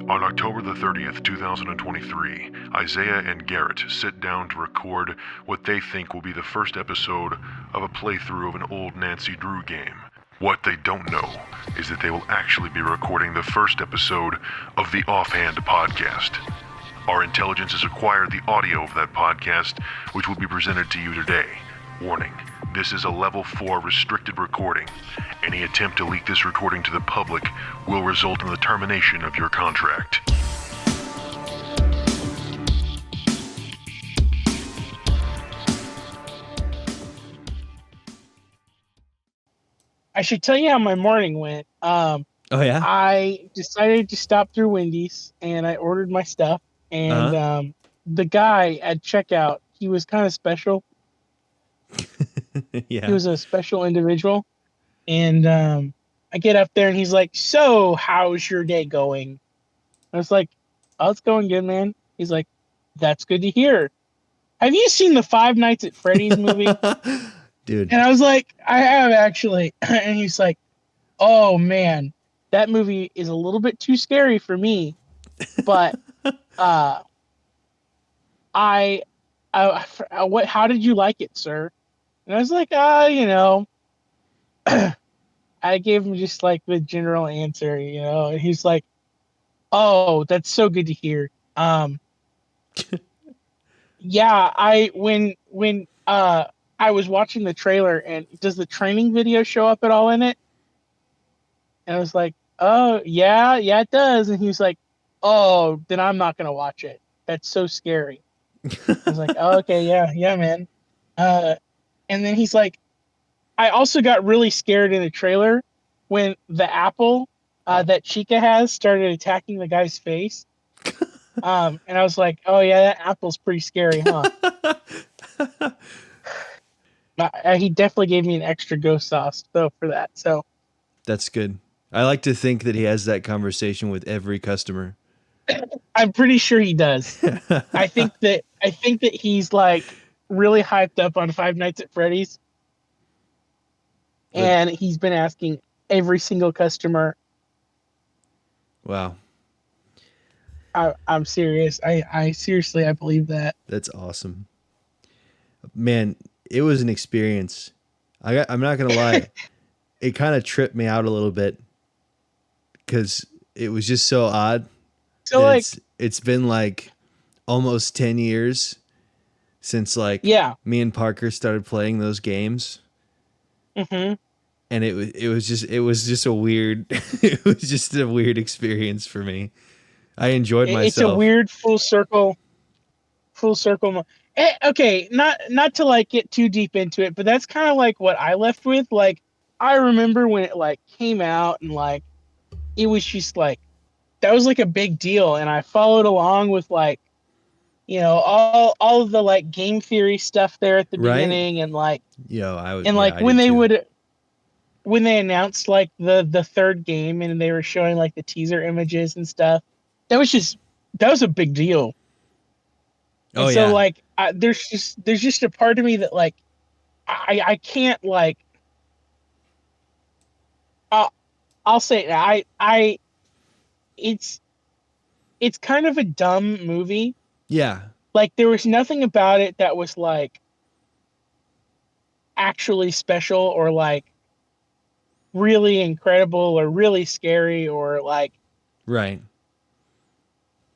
On October the 30th, 2023, Isaiah and Garret sit down to record what they think will be the first episode of a playthrough of an old Nancy Drew game. What they don't know is that they will actually be recording the first episode of the Offhand Podcast. Our intelligence has acquired the audio of that podcast, which will be presented to you today. Warning, this is a level 4 restricted recording. Any attempt to leak this recording to the public will result in the termination of your contract. I should tell you how my morning went. Oh, yeah? I decided to stop through Wendy's and I ordered my stuff. And the guy at checkout, he was kind of special. Yeah. He was a special individual. And I get up there and he's like, "So, how's your day going?" I was like, "Oh, it's going good, man." He's like, "That's good to hear. Have you seen the Five Nights at Freddy's movie?" Dude. And I was like, "I have, actually." And he's like, "Oh, man, that movie is a little bit too scary for me. But how did you like it, sir?" And I was like, I gave him just like the general answer, and he's like, "Oh, that's so good to hear. Yeah, when I was watching the trailer, and does the training video show up at all in it?" And I was like, "Oh, yeah, it does." And he's like, "Oh, then I'm not gonna watch it. That's so scary." I was like, "Oh, okay, yeah, man." And then he's like, "I also got really scared in the trailer when the apple that Chica has started attacking the guy's face." And I was like, "Oh yeah, that apple's pretty scary, huh?" He definitely gave me an extra ghost sauce though for that. So That's good. I like to think that he has that conversation with every customer. I'm pretty sure he does. I think that he's like really hyped up on Five Nights at Freddy's. And he's been asking every single customer. Wow. I'm serious. I seriously, I believe that. That's awesome. Man, it was an experience. I'm not going to lie. It kind of tripped me out a little bit because it was just so odd. So like, it's been like almost 10 years since me and Parker started playing those games. Mm-hmm. And it was just a weird it was just a weird experience for me. I enjoyed myself. It's a weird full circle. Okay, not to like get too deep into it, but that's kind of like what I left with. Like, I remember when it like came out and like it was just like that was like a big deal, and I followed along with like all of the like game theory stuff there at the beginning, and like when they announced like the third game and they were showing like the teaser images and stuff, that was a big deal. And so like there's just a part of me that like I can't like I'll say it, it's kind of a dumb movie. Yeah. Like there was nothing about it that was like actually special or like really incredible or really scary or like right.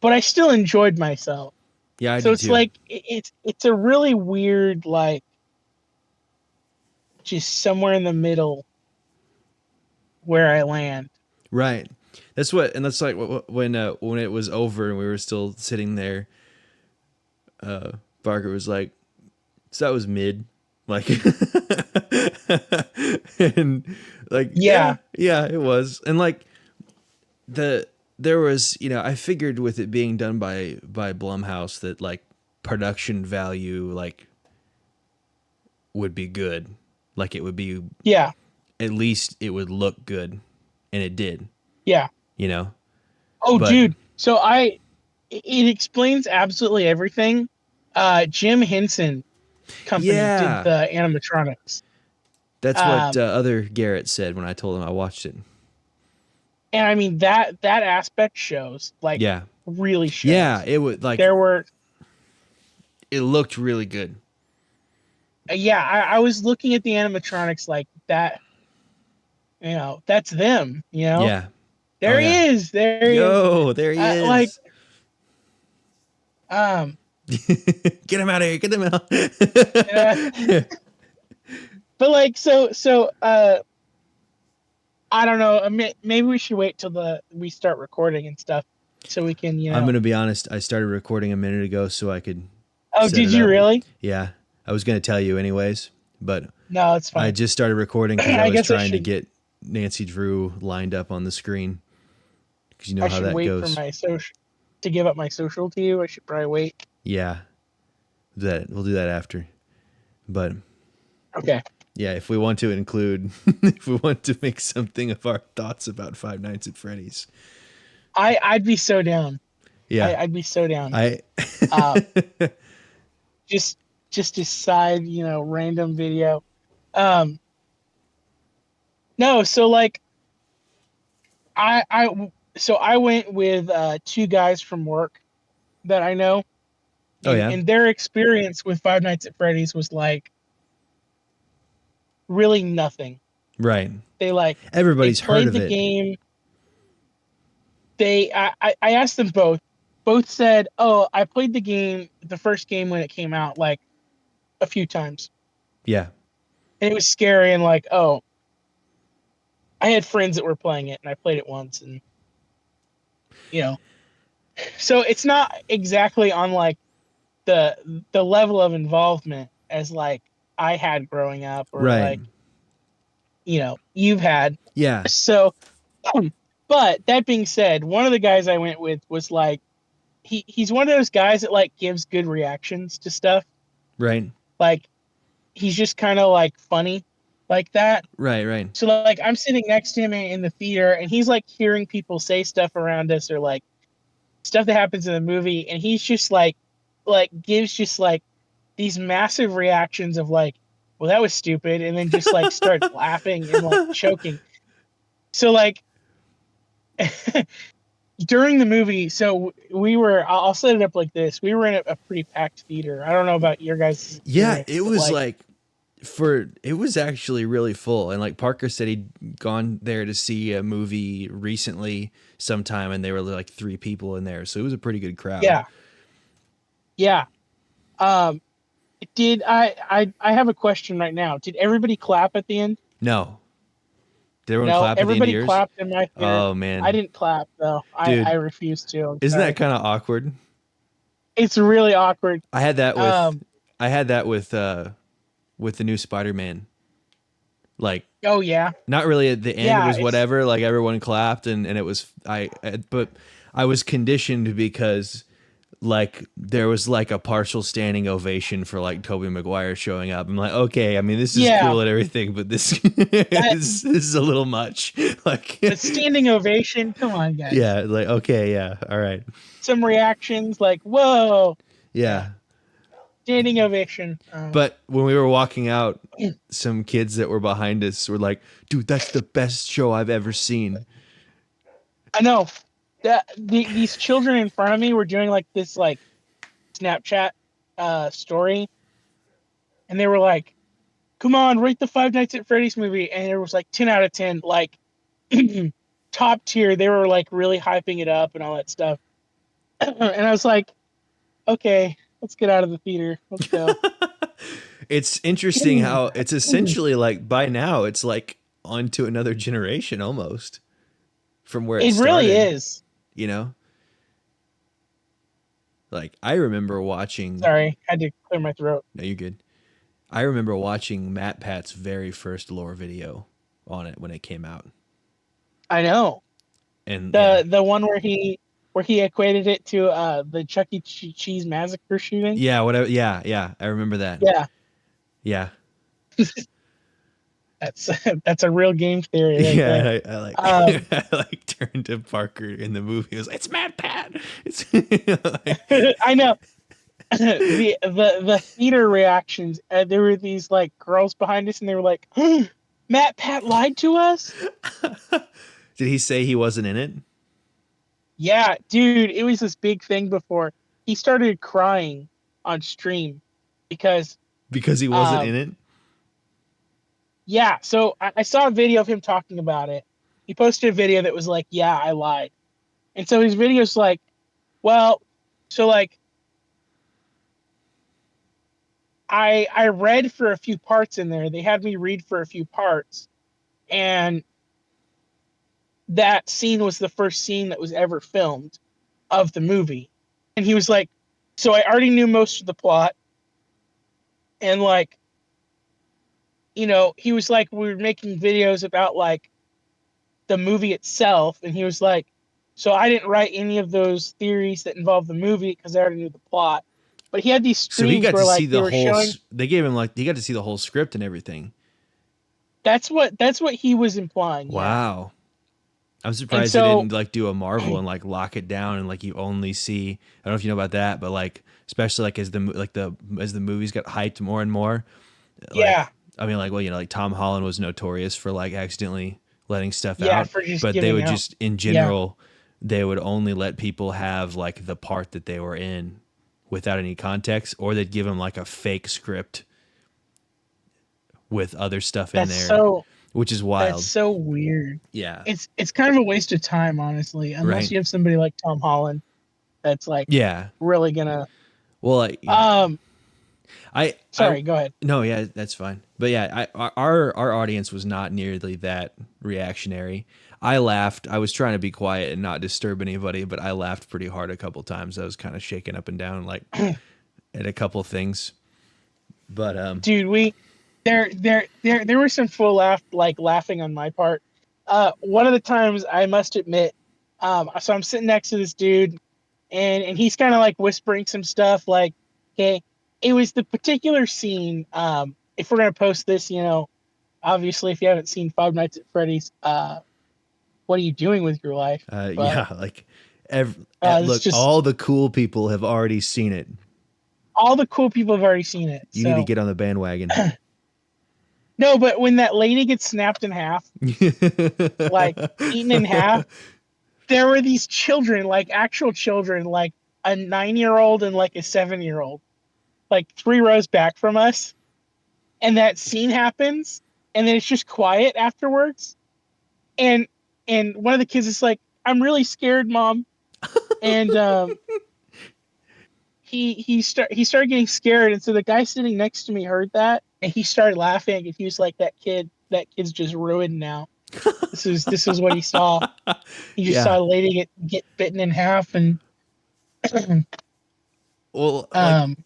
But I still enjoyed myself. Yeah, I so did it's too. like it's a really weird like just somewhere in the middle where I land. Right. That's like when it was over and we were still sitting there. Barker was like, "So that was mid." Like, and like, yeah, it was. And like there was, I figured with it being done by Blumhouse that like production value, like would be good. Like it would be, at least it would look good. And it did. Yeah. Dude. So it explains absolutely everything. Jim Henson Company did the animatronics. That's what other Garrett said when I told him I watched it. And I mean that aspect shows, like, really shows. Yeah, it would, like, it looked really good. Yeah, I was looking at the animatronics like that, you know, that's them, you know? Yeah. There he is. There he is. There he is. Like, get him out of here. Get him out. But like, so I don't know. Maybe we should wait till we start recording and stuff, so we can, you know. I'm gonna be honest. I started recording a minute ago, so I could. Oh, did you really? Yeah, I was gonna tell you anyways, but no, it's fine. I just started recording because I was trying to get Nancy Drew lined up on the screen, because you know how that goes. I should wait for my social to give up my social to you. I should probably wait. Yeah, we'll do that after, but okay. Yeah, if we want to include, if we want to make something of our thoughts about Five Nights at Freddy's, I'd be so down. Yeah, I'd be so down. Just a side, you know, random video. No, so like, I went with 2 guys from work that I know. And their experience with Five Nights at Freddy's was like really nothing. Right. They like everybody's heard of the game. I asked them both. Both said, "Oh, I played the game, the first game when it came out, like a few times." Yeah. And it was scary, and like, oh, I had friends that were playing it, and I played it once, and you know, so it's not exactly on like the level of involvement as like I had growing up, or like, you know, you've had. Yeah. So, but that being said, one of the guys I went with was like, he's one of those guys that like gives good reactions to stuff. Right. Like, he's just kind of like funny like that. Right. So like, I'm sitting next to him in the theater, and he's like hearing people say stuff around us, or like stuff that happens in the movie, and he's just like gives just like these massive reactions of like, well, that was stupid, and then just like starts laughing and like choking. So like during the movie, so I'll set it up like this. We were in a pretty packed theater. I don't know about your guys. Yeah, it was it was actually really full. And like Parker said, he'd gone there to see a movie recently sometime, and there were like 3 people in there. So it was a pretty good crowd. Yeah. Yeah. Did I have a question right now. Did everybody clap at the end? No. Did everyone clap at the end of yours? Everybody clapped in my theater. Oh man. I didn't clap though. I refused to. Isn't that kind of awkward? It's really awkward. I had that with the new Spider-Man. Like, oh yeah. Not really at the end, it was whatever, like everyone clapped and it was but I was conditioned because like there was like a partial standing ovation for like Tobey Maguire showing up. I'm like, okay, I mean this is cool and everything, but this this is a little much. Like a standing ovation, come on guys. Yeah, like okay, yeah, all right. Some reactions like, whoa. Yeah. Standing ovation. But when we were walking out, some kids that were behind us were like, dude, that's the best show I've ever seen. I know. These children in front of me were doing like this like Snapchat story, and they were like, come on, rate the Five Nights at Freddy's movie, and it was like 10 out of 10, like top tier. They were like really hyping it up and all that stuff. And I was like, okay, let's get out of the theater. Let's go. It's interesting how it's essentially like by now it's like onto another generation almost from where it started. Really is. You know? Like I remember watching. Sorry, I had to clear my throat. No, you're good. I remember watching Matt Pat's very first lore video on it when it came out. I know. And the one where he equated it to the Chuck E. Cheese massacre shooting. Yeah, whatever. Yeah, I remember that. Yeah. That's a real game theory. Right I like I like turned to Parker in the movie. It was like, it's Matt Pat. It's I know. the theater reactions. There were these like girls behind us, and they were like, Matt Pat lied to us. Did he say he wasn't in it? Yeah, dude, it was this big thing before. He started crying on stream because he wasn't in it? Yeah, so I saw a video of him talking about it. He posted a video that was like, yeah, I lied. And so his video's like, well, so like I read for a few parts in there. They had me read for a few parts. And that scene was the first scene that was ever filmed of the movie. And he was like, so I already knew most of the plot. And like, you know, he was like, we were making videos about like the movie itself. And he was like, so I didn't write any of those theories that involve the movie because I already knew the plot. But he had these streams so he got where to like see the whole showing, they gave him like he got to see the whole script and everything. that's what he was implying. Wow. Yeah. I'm surprised they didn't like do a Marvel and like lock it down and like you only see, I don't know if you know about that, but like especially like as the movies got hyped more and more. Like, yeah. I mean, like, well, you know, like Tom Holland was notorious for like accidentally letting stuff Yeah, out, for just but they giving would out. just in general they would only let people have like the part that they were in without any context, or they'd give them like a fake script with other stuff in there, which is wild. That's so weird. Yeah, it's kind of a waste of time, honestly, unless you have somebody like Tom Holland that's like really gonna. Well, like, sorry, go ahead. No, yeah, that's fine. But yeah, our audience was not nearly that reactionary. I laughed. I was trying to be quiet and not disturb anybody, but I laughed pretty hard a couple times. I was kind of shaking up and down like at a couple things. But dude, there were some full laughing on my part. One of the times I must admit, so I'm sitting next to this dude, and he's kind of like whispering some stuff like, okay, it was the particular scene. If we're gonna post this, you know, obviously if you haven't seen Five Nights at Freddy's, what are you doing with your life? Yeah, like look, all the cool people have already seen it. All the cool people have already seen it. You need to get on the bandwagon. No, but when that lady gets snapped in half, like eaten in half, there were these children, like actual children, like a 9-year-old and like a 7-year-old, like 3 rows back from us. And that scene happens, and then it's just quiet afterwards. And one of the kids is like, I'm really scared, Mom. And he started getting scared, and so the guy sitting next to me heard that, and he started laughing, and he was like, that kid's just ruined now. This is what he saw. He just saw a lady get bitten in half, and well, like,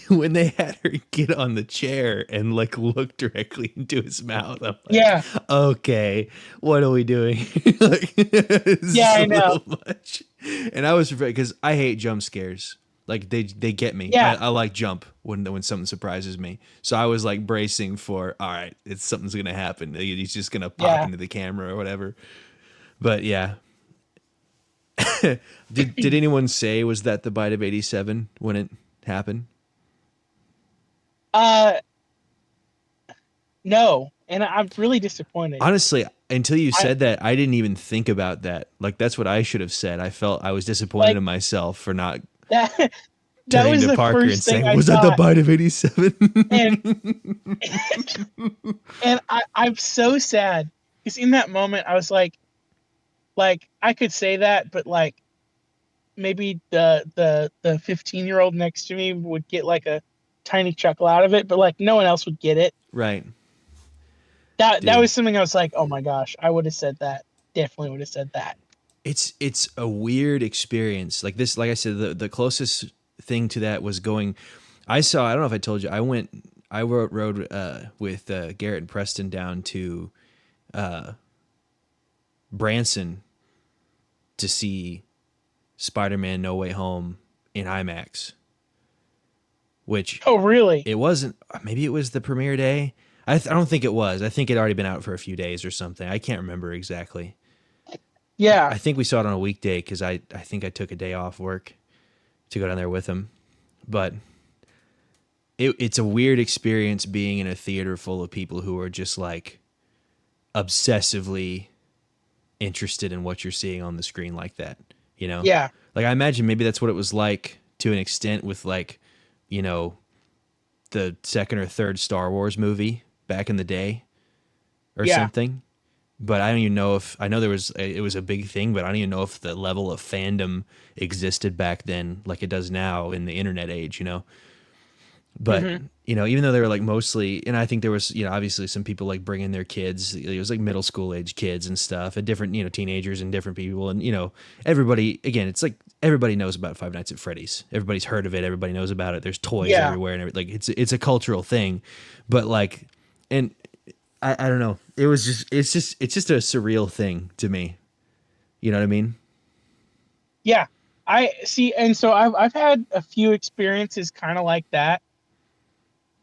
when they had her get on the chair and like look directly into his mouth, I'm like, okay, what are we doing? Like, I know. Much. And I was afraid because I hate jump scares. Like they get me. Yeah. I like jump when something surprises me. So I was like bracing for, all right, something's gonna happen. He's just gonna pop into the camera or whatever. But yeah. Did anyone say was that the bite of 87 when it happened? No, and I'm really disappointed. Honestly, until you said that, I didn't even think about that. Like that's what I should have said. I felt I was disappointed in myself for not that was the Parker first thing I was thought. That the bite of 87? and I'm so sad because in that moment I was like I could say that, but like maybe the 15-year-old next to me would get like a tiny chuckle out of it, but like no one else would get it. Right. That was something I was like, oh my gosh, I would have said that. Definitely would have said that. It's a weird experience. Like this, like I said, the closest thing to that was going. I don't know if I told you. I rode with Garrett and Preston down to Branson to see Spider-Man: No Way Home in IMAX. Which really? It wasn't. Maybe it was the premiere day. I don't think it was. I think it had already been out for a few days or something. I can't remember exactly. Yeah. I think we saw it on a weekday because I think I took a day off work to go down there with him. But it's a weird experience being in a theater full of people who are just like obsessively interested in what you're seeing on the screen like that, you know? Yeah. Like I imagine maybe that's what it was like to an extent with like, the second or third Star Wars movie back in the day or something. But I don't even know if, I know it was a big thing, but I don't even know if the level of fandom existed back then like it does now in the internet age, But, even though they were like mostly, and I think there was, obviously some people like bringing their kids, it was like middle school age kids and stuff, and different, teenagers and different people. And, everybody, again, it's like everybody knows about Five Nights at Freddy's. Everybody's heard of it. Everybody knows about it. There's toys everywhere and everything. Like it's a cultural thing, but like, and I don't know. It's just a surreal thing to me. You know what I mean? Yeah, I see. And so I've had a few experiences kind of like that.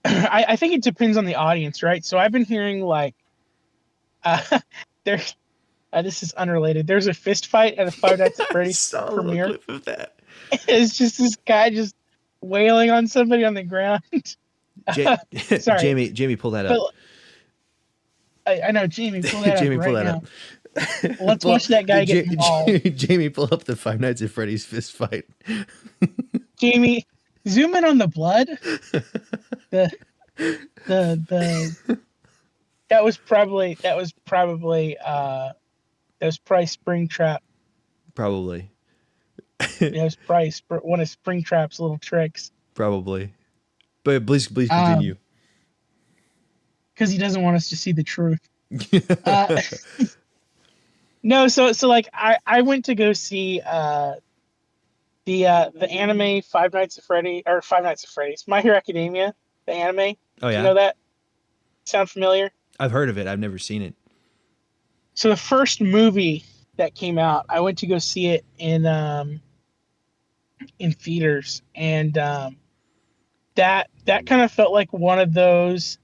I think it depends on the audience, right? So I've been hearing like, there's, this is unrelated. There's a fist fight at a Five Nights at Freddy's premiere. Clip of that. It's just this guy just wailing on somebody on the ground. Sorry, Jamie, pull that up. I know, Jamie, pull that Jamie, up pull right that now. up. Let's watch that guy get mauled. Jamie, pull up the Five Nights at Freddy's fist fight. Jamie, zoom in on the blood. That was probably Springtrap. Probably. That was probably one of Springtrap's little tricks. Probably. But please continue. Because he doesn't want us to see the truth. No, so like I went to go see the anime Five Nights at Freddy's, My Hero Academia, the anime. Oh yeah. You know that? Sound familiar? I've heard of it. I've never seen it. So the first movie that came out, I went to go see it in theaters, and that kind of felt like one of those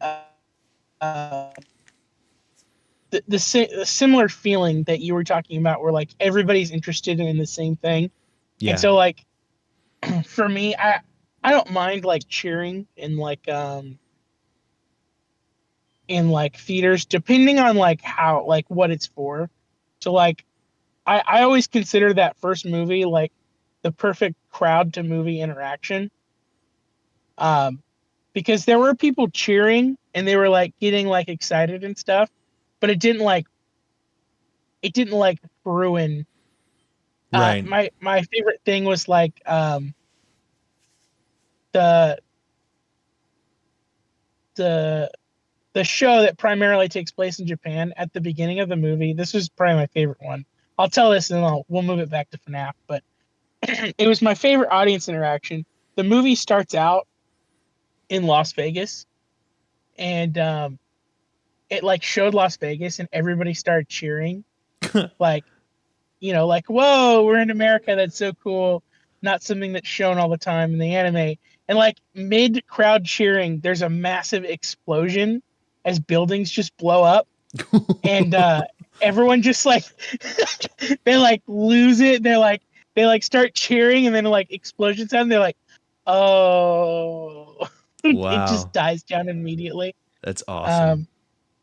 the similar feeling that you were talking about, where like everybody's interested in the same thing. Yeah. And so like for me, I don't mind like cheering in theaters, depending on like how, like what it's for. So like I always consider that first movie like the perfect crowd to movie interaction. Because there were people cheering and they were like getting like excited and stuff, but it didn't ruin. Right. My favorite thing was like the show that primarily takes place in Japan at the beginning of the movie. This was probably my favorite one. I'll tell this and then we'll move it back to FNAF, but it was my favorite audience interaction. The movie starts out in Las Vegas, and it like showed Las Vegas and everybody started cheering. Like, like, whoa, we're in America. That's so cool. Not something that's shown all the time in the anime. And like mid crowd cheering, there's a massive explosion as buildings just blow up. And everyone just like, they like lose it. They like start cheering, and then like explosion sound. They're like, oh, wow. It just dies down immediately. That's awesome.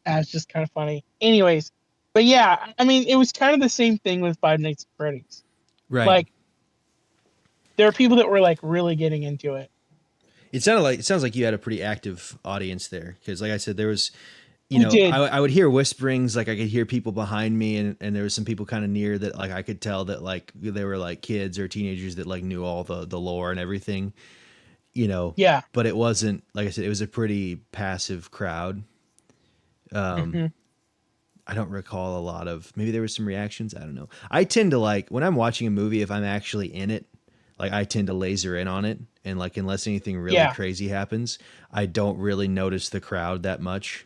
That's just kind of funny. Anyways, but yeah, I mean, it was kind of the same thing with Five Nights at Freddy's. Right. Like, there are people that were like really getting into it. It sounds like you had a pretty active audience there, because like I said, there was, I would hear whisperings, like I could hear people behind me, and there was some people kind of near that, like I could tell that like they were like kids or teenagers that like knew all the lore and everything, Yeah. But it wasn't, like I said, it was a pretty passive crowd. I don't recall a lot of, maybe there was some reactions. I don't know. I tend to like, when I'm watching a movie, if I'm actually in it, like I tend to laser in on it, and like unless anything really crazy happens, I don't really notice the crowd that much.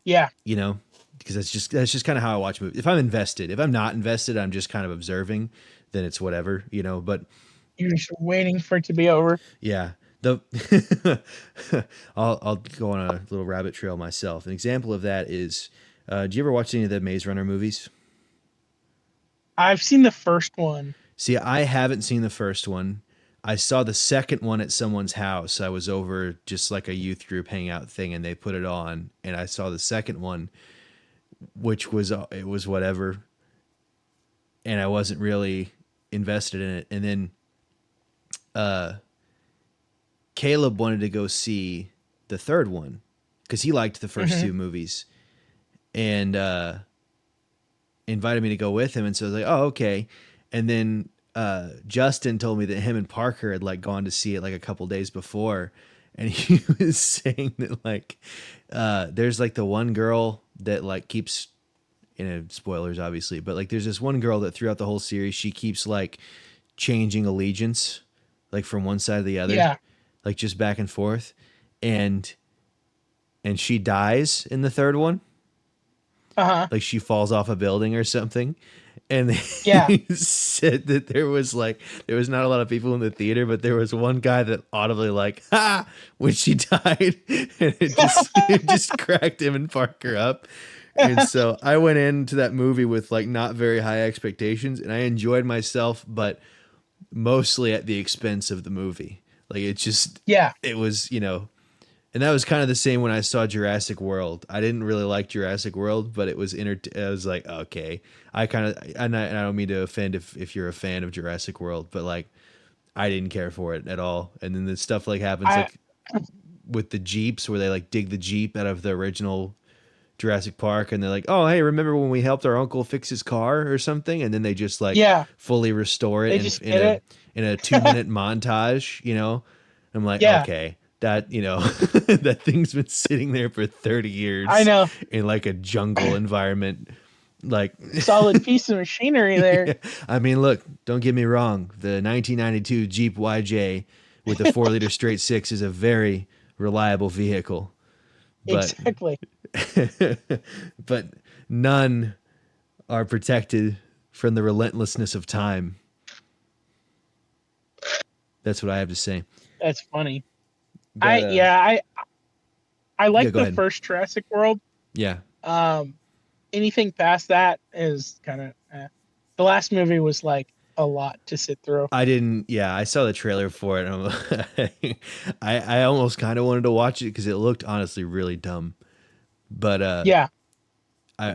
Yeah. Because that's just kind of how I watch movies. If I'm invested, if I'm not invested, I'm just kind of observing, then it's whatever, but you're just waiting for it to be over. Yeah. I'll go on a little rabbit trail myself. An example of that is, do you ever watch any of the Maze Runner movies? I've seen the first one. See, I haven't seen the first one. I saw the second one at someone's house. I was over just like a youth group hangout thing, and they put it on, and I saw the second one, which was, it was whatever. and I wasn't really invested in it. And then Caleb wanted to go see the third one because he liked the first two movies, and invited me to go with him. And so I was like, oh, okay. And then Justin told me that him and Parker had like gone to see it like a couple days before, and he was saying that like there's like the one girl that like keeps, spoilers obviously, but like there's this one girl that throughout the whole series she keeps like changing allegiance, like from one side to the other, like just back and forth, and she dies in the third one. Like she falls off a building or something. And he said that there was not a lot of people in the theater, but there was one guy that audibly like, ha, when she died. And it just cracked him and Parker up. And so I went into that movie with like not very high expectations, and I enjoyed myself, but mostly at the expense of the movie. Like it just, it was, and that was kind of the same when I saw Jurassic World. I didn't really like Jurassic World, but it was I was like, okay. I don't mean to offend if you're a fan of Jurassic World, but like I didn't care for it at all. And then the stuff like happens like with the Jeeps where they like dig the Jeep out of the original Jurassic Park, and they're like, oh, hey, remember when we helped our uncle fix his car or something? And then they just like fully restore it in a 2-minute montage, I'm like, okay. That, that thing's been sitting there for 30 years. I know. In like a jungle environment. Like solid piece of machinery there. Yeah. I mean, look, don't get me wrong. The 1992 Jeep YJ with a 4-liter straight six is a very reliable vehicle. But, exactly. But none are protected from the relentlessness of time. That's what I have to say. That's funny. But, I like the first Jurassic World. Yeah. Anything past that is kind of the last movie was like a lot to sit through. I saw the trailer for it. And I almost kind of wanted to watch it because it looked honestly really dumb. But I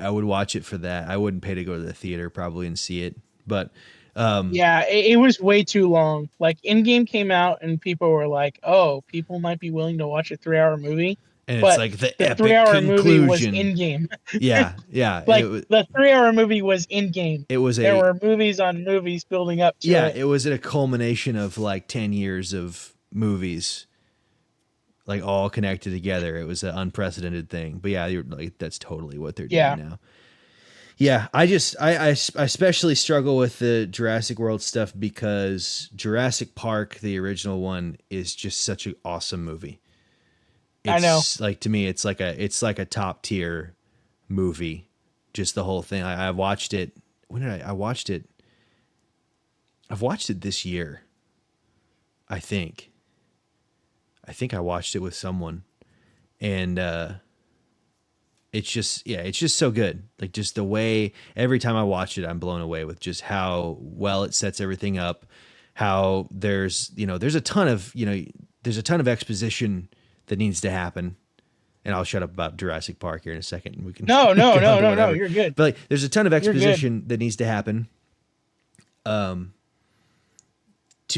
would watch it for that. I wouldn't pay to go to the theater probably and see it. But it was way too long. Like Endgame came out and people were like, oh, people might be willing to watch a 3-hour movie. And it's like the epic 3-hour movie was conclusion. Endgame. Yeah. Like the 3-hour movie was Endgame. There were movies on movies building up to it. Yeah, it was a culmination of like 10 years of movies, like all connected together. It was an unprecedented thing. But yeah, you're like, that's totally what they're doing now. Yeah, I especially struggle with the Jurassic World stuff because Jurassic Park, the original one, is just such an awesome movie. I know. Like to me, it's like a top tier movie. Just the whole thing. I watched it. When did I watched it? I've watched it this year. I think I watched it with someone, and it's just so good. Like just the way every time I watch it, I'm blown away with just how well it sets everything up. How there's a ton of exposition that needs to happen. And I'll shut up about Jurassic Park here in a second. We can No, you're good. But like, there's a ton of exposition that needs to happen. To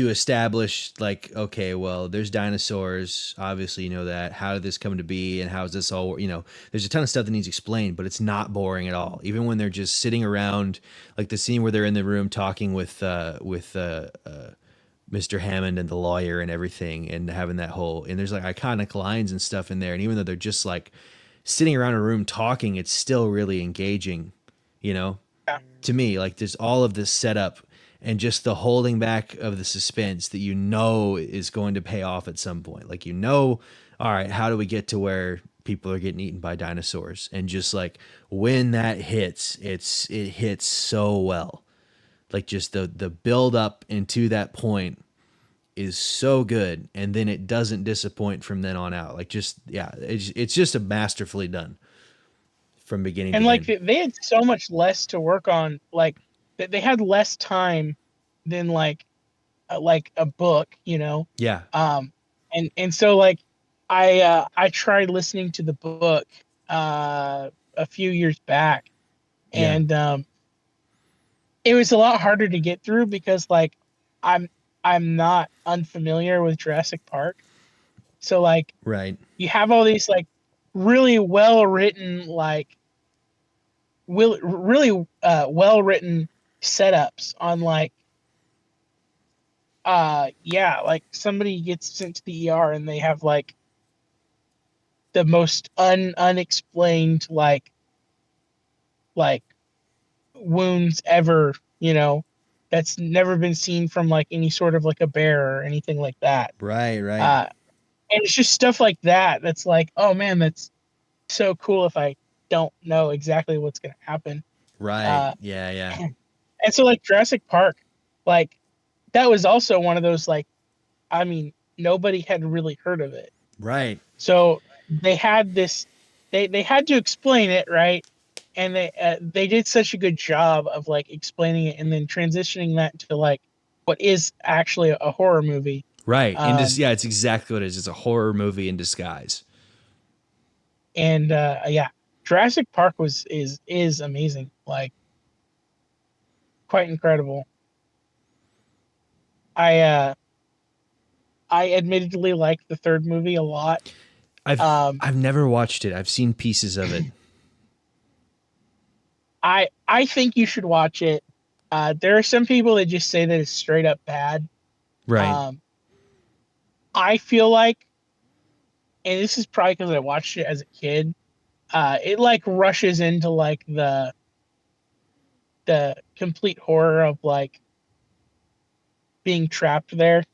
establish like, okay, well, there's dinosaurs. Obviously, you know that. How did this come to be? And how is this all, there's a ton of stuff that needs explained, but it's not boring at all. Even when they're just sitting around, like the scene where they're in the room talking with Mr. Hammond and the lawyer and everything, and having that whole, and there's like iconic lines and stuff in there. And even though they're just like sitting around a room talking, it's still really engaging, to me. Like there's all of this setup and just the holding back of the suspense that is going to pay off at some point. Like, all right, how do we get to where people are getting eaten by dinosaurs? And just like when that hits, it hits so well. Like just the build up into that point is so good, and then it doesn't disappoint from then on out. Like it's just a masterfully done from beginning and to like end. They had so much less to work on. Like they had less time than like a book, Yeah. And so like I tried listening to the book a few years back, and it was a lot harder to get through because like I'm I'm not unfamiliar with Jurassic Park. So like Right. you have all these like really well written really well written setups on like like somebody gets sent to the ER and they have like the most unexplained like wounds ever, that's never been seen from like any sort of like a bear or anything like that. Right. Right. Uh, and it's just stuff like that that's like, oh man, that's so cool if I don't know exactly what's gonna happen. Right. Uh, Yeah. Yeah. and so like Jurassic Park, like that was also one of those like, I mean, nobody had really heard of it. Right. So they had this, they had to explain it, right? And they did such a good job of like explaining it and then transitioning that to like what is actually a horror movie. Right. And just, yeah, it's exactly what it is. It's a horror movie in disguise. And yeah, Jurassic Park is amazing, like quite incredible. I admittedly like the third movie a lot. I've never watched it. I've seen pieces of it. I think you should watch it. There are some people that just say that it's straight up bad. Right. I feel like, and this is probably because I watched it as a kid, it like rushes into like the complete horror of like being trapped there.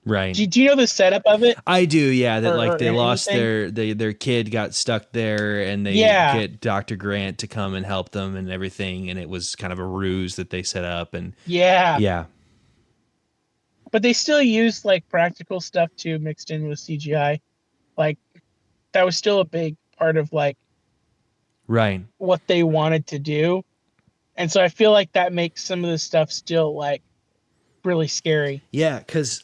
Right. Do you know the setup of it? I do, yeah. That like they lost anything? their kid got stuck there, and they get Dr. Grant to come and help them and everything, and it was kind of a ruse that they set up, and yeah. But they still used like practical stuff too, mixed in with CGI. Like that was still a big part of like right what they wanted to do, and so I feel like that makes some of the stuff still like really scary. Yeah, because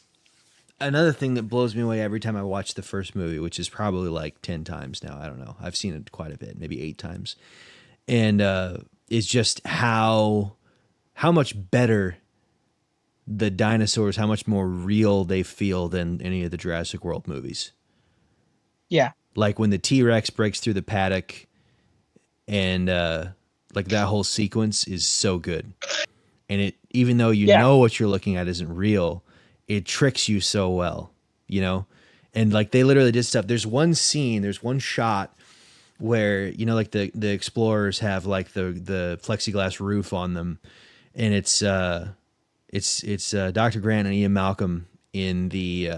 another thing that blows me away every time I watch the first movie, which is probably like 10 times now, I don't know, I've seen it quite a bit, maybe 8 times, and is just how much better the dinosaurs, how much more real they feel than any of the Jurassic World movies. Yeah. Like when the T-Rex breaks through the paddock, and like that whole sequence is so good. And it, even though you know what you're looking at isn't real, it tricks you so well, you know? And like they literally did stuff. There's one scene, there's one shot where, you know, like the explorers have like the plexiglass roof on them, and it's Dr. Grant and Ian Malcolm in the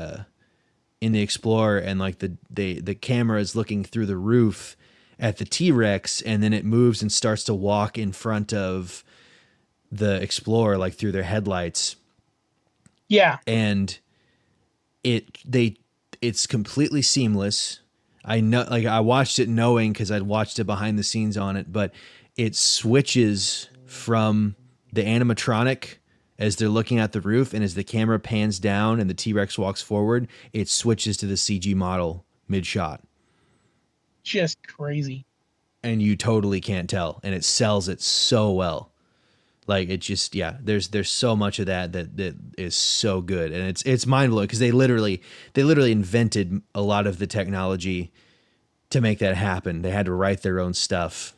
Explorer, and like the camera is looking through the roof at the T-Rex, and then it moves and starts to walk in front of the Explorer, like through their headlights. Yeah. And it's completely seamless. I know, like I watched it knowing, because I'd watched it behind the scenes on it, but it switches from the animatronic as they're looking at the roof, and as the camera pans down and the T-Rex walks forward, it switches to the CG model mid-shot. Just crazy. And you totally can't tell, and it sells it so well. Like it just, yeah, there's so much of that is so good, and it's mind-blowing, because they literally invented a lot of the technology to make that happen. They had to write their own stuff.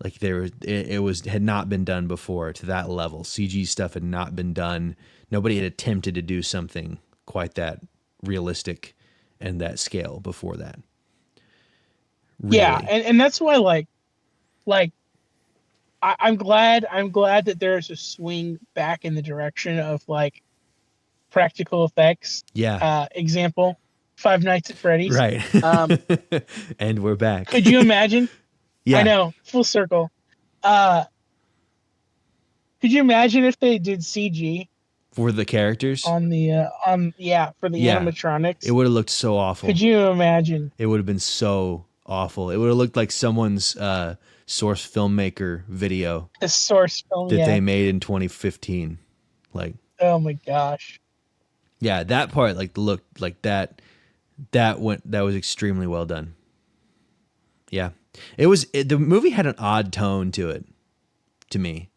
Like it had not been done before to that level. CG stuff had not been done. Nobody had attempted to do something quite that realistic and that scale before that. Really. Yeah, and that's why like I'm glad that there's a swing back in the direction of like practical effects. Yeah. Example, Five Nights at Freddy's. Right. And we're back. Could you imagine? Yeah. I know, full circle. Could you imagine if they did CG for the characters for the animatronics? It would have looked so awful. Could you imagine? It would have been so awful. It would have looked like someone's source filmmaker video. The source film that they made in 2015. Like, oh my gosh. Yeah, that part, like, looked like that was extremely well done. Yeah. The movie had an odd tone to it, to me.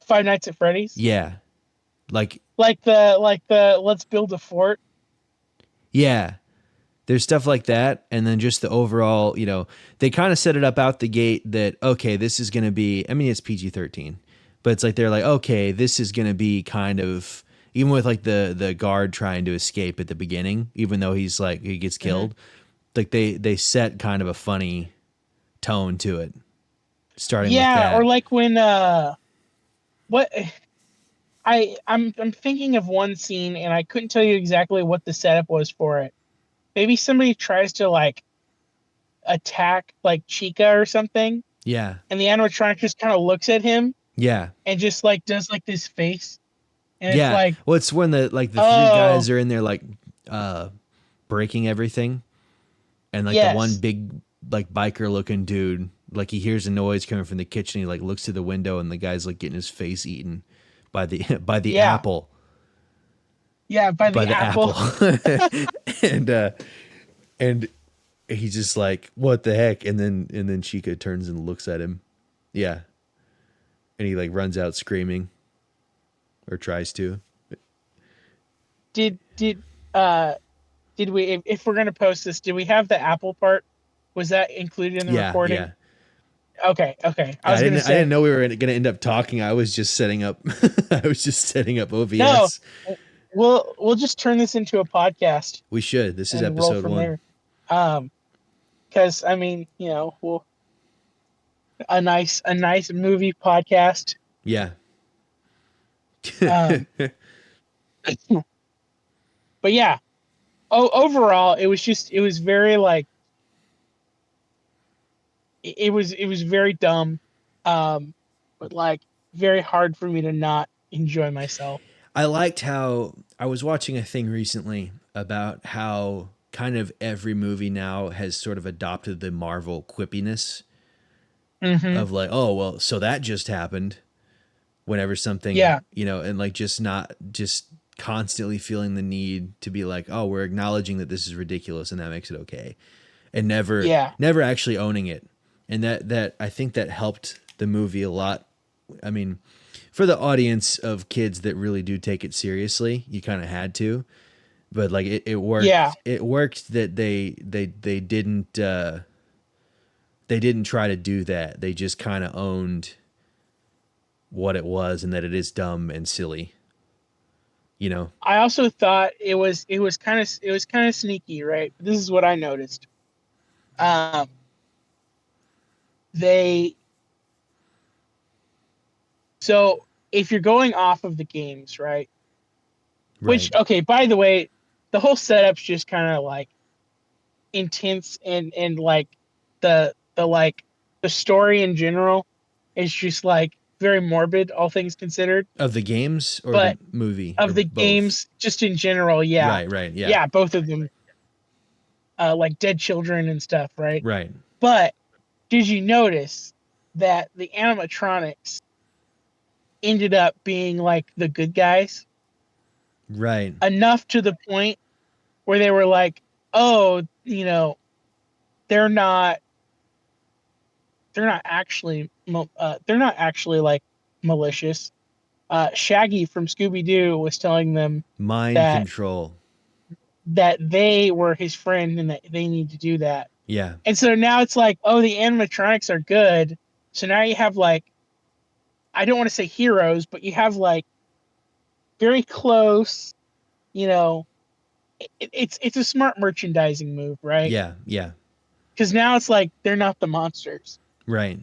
Five Nights at Freddy's. Yeah, like the let's build a fort. Yeah, there's stuff like that, and then just the overall, they kind of set it up out the gate that, okay, this is going to be, I mean, it's PG-13, but it's like, they're like, okay, this is going to be kind of, even with like the guard trying to escape at the beginning, even though he's like, he gets killed, like they set kind of a funny tone to it, starting with that. Or like when, I'm thinking of one scene, and I couldn't tell you exactly what the setup was for it. Maybe somebody tries to like attack like Chica or something. Yeah. And the animatronic just kind of looks at him. Yeah. And just like does like this face. And yeah. It's like, well, it's when the three guys are in there like breaking everything. And like the one big like biker looking dude, like he hears a noise coming from the kitchen. He like looks through the window, and the guy's like getting his face eaten by the apple. Yeah, by the apple. and he's just like, what the heck? And then Chica turns and looks at him. Yeah. And he like runs out screaming, or tries to. Did we, if we're going to post this, did we have the apple part? Was that included in the recording? Yeah. Okay. I didn't know we were going to end up talking. I was just setting up. OBS. No, we'll just turn this into a podcast. We should. This is episode 1. Because I mean, we'll a nice movie podcast. Yeah. But yeah. Overall, it was very like. It was very dumb, but like very hard for me to not enjoy myself. I liked how I was watching a thing recently about how kind of every movie now has sort of adopted the Marvel quippiness of like, oh, well, so that just happened whenever something, and like just constantly feeling the need to be like, oh, we're acknowledging that this is ridiculous and that makes it okay. And never actually owning it. And that I think that helped the movie a lot. I mean, for the audience of kids that really do take it seriously, you kind of had to, but like it worked. Yeah. It worked that they didn't try to do that. They just kind of owned what it was and that it is dumb and silly. I also thought it was kind of sneaky, right? This is what I noticed. So if you're going off of the games, right? Which, okay, by the way, the whole setup's just kind of like intense and like the story in general is just like very morbid, all things considered. Of the games or the movie? Of the games, just in general, yeah. Right, yeah. Yeah, both of them. Like dead children and stuff, right? Right. But did you notice that the animatronics ended up being like the good guys? Right. Enough to the point where they were like, oh, they're not actually like malicious. Shaggy from Scooby-Doo was telling them mind control, that they were his friend and that they need to do that. Yeah. And so now it's like, oh, the animatronics are good. So now you have like, I don't want to say heroes, but you have like very close, it's a smart merchandising move, right? Yeah. Yeah. Because now it's like, they're not the monsters. Right.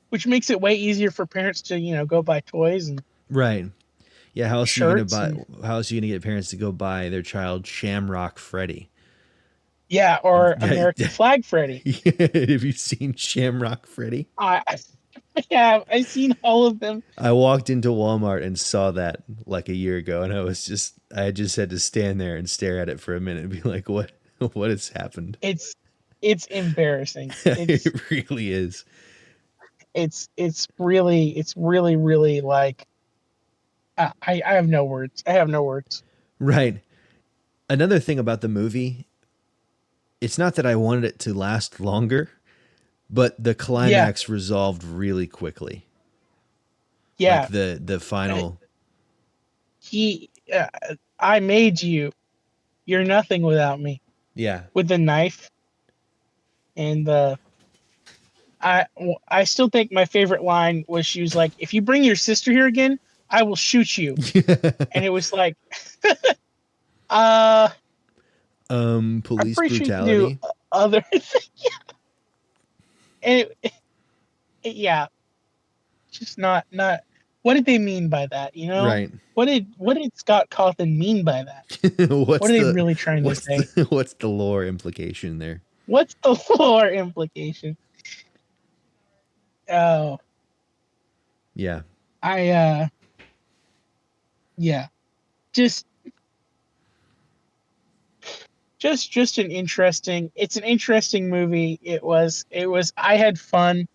Which makes it way easier for parents to, go buy toys and right. Yeah, how else are you gonna get parents to go buy their child Shamrock Freddy? Yeah, or American Flag Freddy. Have you seen Shamrock Freddy? I have. I've seen all of them. I walked into Walmart and saw that like a year ago, and I just had to stand there and stare at it for a minute and be like, what has happened? It's embarrassing. It really is. It's really like, I have no words. Right. Another thing about the movie, it's not that I wanted it to last longer, but the climax resolved really quickly. Yeah. Like the final. I made you. You're nothing without me. Yeah. With the knife. And I still think my favorite line was she was like, if you bring your sister here again, I will shoot you. And it was like, police I'm pretty brutality. sure you can do other things. Yeah. And yeah, just not. What did they mean by that? You know, right? What did Scott Cawthon mean by that? What are they really trying to say? What's the lore implication there? What's the lore implication? Oh, yeah. Yeah, just an interesting. It's an interesting movie. It was. I had fun.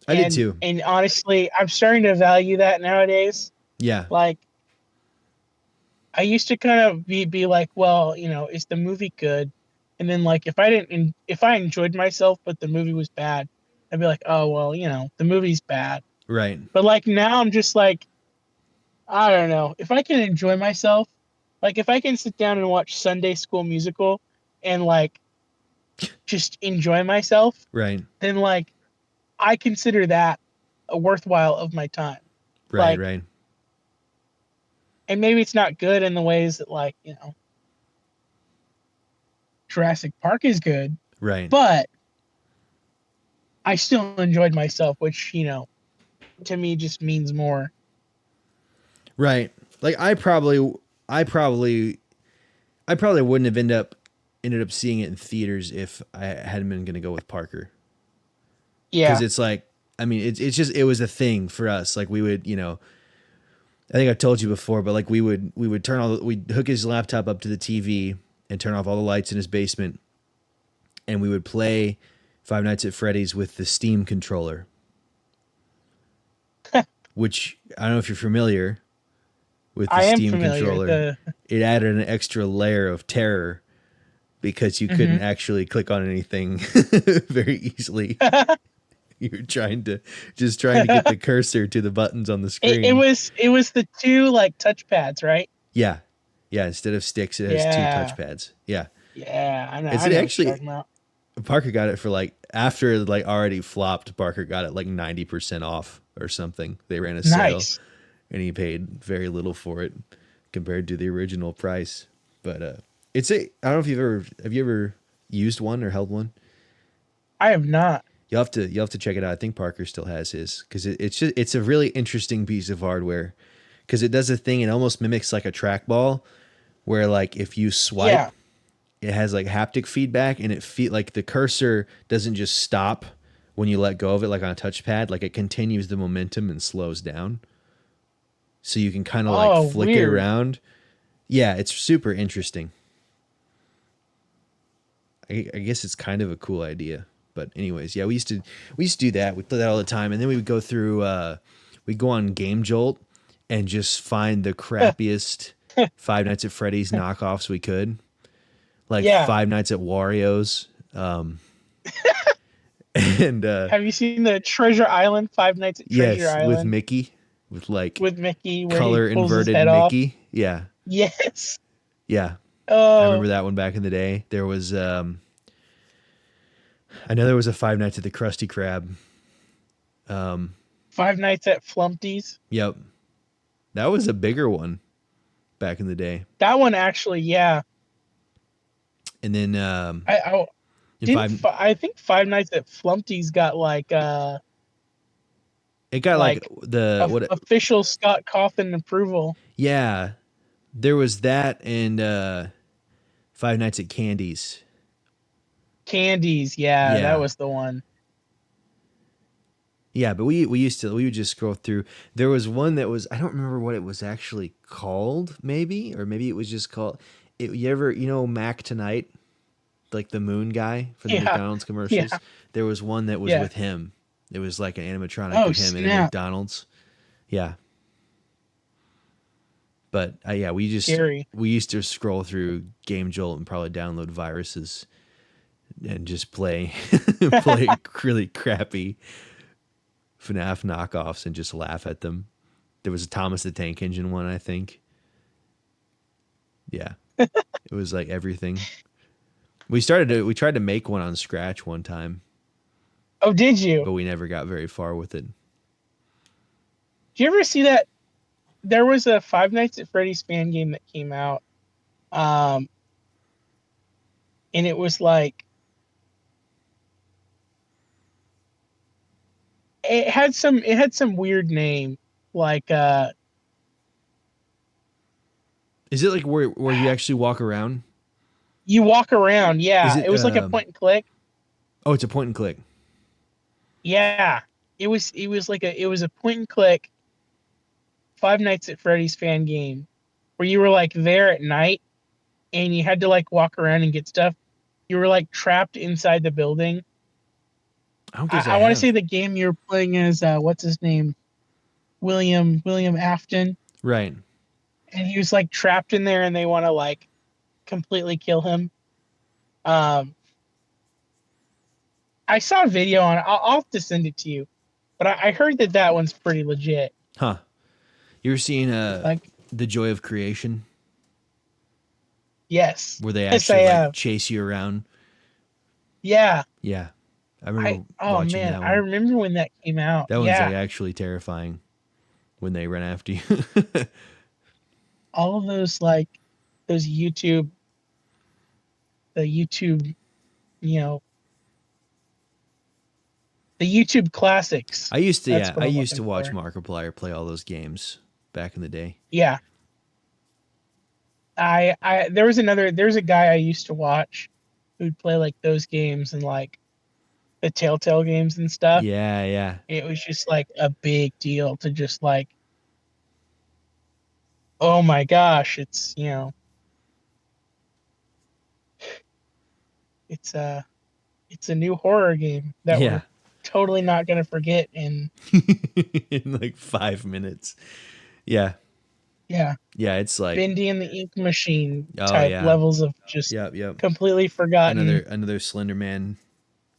I did too. And honestly, I'm starting to value that nowadays. Yeah. Like, I used to kind of be like, well, is the movie good? And then like, if I enjoyed myself, but the movie was bad, I'd be like, oh, well, the movie's bad. Right. But like now I'm just like, I don't know. If I can enjoy myself, like if I can sit down and watch Sunday School Musical and like just enjoy myself, right, then like I consider that a worthwhile of my time. Right, like, right. And maybe it's not good in the ways that like, Jurassic Park is good. Right. But I still enjoyed myself, which, to me just means more. Right. Like I probably wouldn't have ended up seeing it in theaters if I hadn't been going to go with Parker. Yeah. Cuz it's like, I mean, it was a thing for us. Like we would, I think I told you before, but like we would we'd hook his laptop up to the TV and turn off all the lights in his basement, and we would play Five Nights at Freddy's with the Steam controller. Which I don't know if you're familiar with the Steam controller. It added an extra layer of terror because you couldn't actually click on anything very easily. You were trying to get the cursor to the buttons on the screen. It was the two like touchpads, right? Yeah. Yeah, instead of sticks, it has two touchpads. Yeah. Yeah, I know. It's actually Parker got it for like after like already flopped. Parker got it like 90% off or something. They ran a sale, and he paid very little for it compared to the original price. But I don't know if have you ever used one or held one? I have not. You'll have to check it out. I think Parker still has his because it's a really interesting piece of hardware because it does a thing. It almost mimics like a trackball, where like if you swipe, it has like haptic feedback, and like the cursor doesn't just stop when you let go of it like on a touchpad. Like it continues the momentum and slows down, so you can kind of like flick it around. Yeah, it's super interesting. I guess it's kind of a cool idea. But anyways, yeah, we used to do that. We play that all the time, and then we would go through. We go on Game Jolt and just find the crappiest Five Nights at Freddy's knockoffs we could, like Five Nights at Wario's. And have you seen the Treasure Island? Five Nights at Treasure Island with Mickey, with Mickey, color inverted Mickey. Off. Yeah. Yes. Yeah. I remember that one back in the day. There was. I know there was a Five Nights at the Krusty Krab. Five Nights at Flumpty's. Yep. That was a bigger one back in the day. That one actually, yeah. And then I think Five Nights at Flumpty's got like it got like the official Scott Cawthon approval. Yeah. There was that and Five Nights at Candy's. Yeah, that was the one. Yeah, but we would just scroll through. There was one that was, I don't remember what it was actually called, maybe it was just called. Mac Tonight, like the moon guy for the McDonald's commercials. Yeah. There was one that was with him. It was like an animatronic of him in a McDonald's. Yeah. But we used to scroll through Game Jolt and probably download viruses and just play really crappy FNAF knockoffs and just laugh at them. There was a Thomas the Tank Engine one, I think. Yeah. It was like everything. We tried to make one on Scratch one time. Oh, did you? But we never got very far with it. Did you ever see that? There was a Five Nights at Freddy's fan game that came out. And it was like, it had some weird name, like is it like where you actually walk around? You walk around, yeah. It was like a point and click. Oh, it's a point and click. Yeah. It was a point and click Five Nights at Freddy's fan game where you were like there at night and you had to like walk around and get stuff. You were like trapped inside the building. I want to say the game you're playing as what's his name? William Afton. Right. And he was like trapped in there and they want to like completely kill him. I saw a video on it. I'll have to send it to you. But I heard that one's pretty legit. Huh. You ever seen like The Joy of Creation? Yes. Where they actually like chase you around? Yeah. Yeah. I remember watching that one. I remember when that came out. That one's like actually terrifying when they run after you. All of those like those YouTube, you know, the YouTube classics. I used to watch Markiplier play all those games back in the day. Yeah. There's a guy I used to watch who'd play like those games and like the Telltale games and stuff. Yeah, yeah. It was just like a big deal to just like, oh my gosh, it's, you know, it's a new horror game that we're totally not going to forget in like 5 minutes. Yeah. Yeah. Yeah, it's like Bendy and the Ink Machine type levels of just completely forgotten. Another Slender Man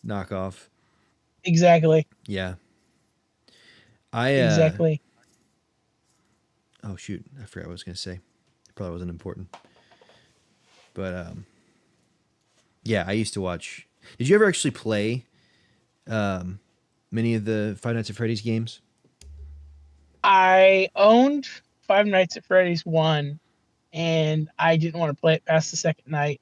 knockoff. Exactly. Yeah. Exactly. Oh shoot, I forgot what I was gonna say. It probably wasn't important. But yeah, I used to watch. Did you ever actually play many of the Five Nights at Freddy's games? I owned Five Nights at Freddy's 1, and I didn't want to play it past the second night.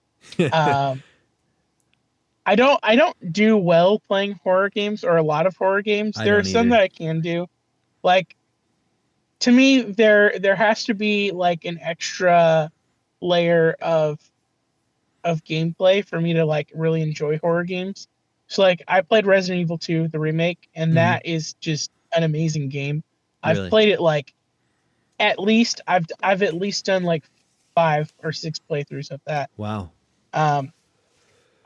I don't do well playing horror games or a lot of horror games. There are some that I can do. Like, to me, there has to be like an extra layer of gameplay for me to like really enjoy horror games. So like I played Resident Evil 2, the remake, and that is just an amazing game. Really? I've played it like at least I've at least done like 5 or 6 playthroughs of that. Wow. When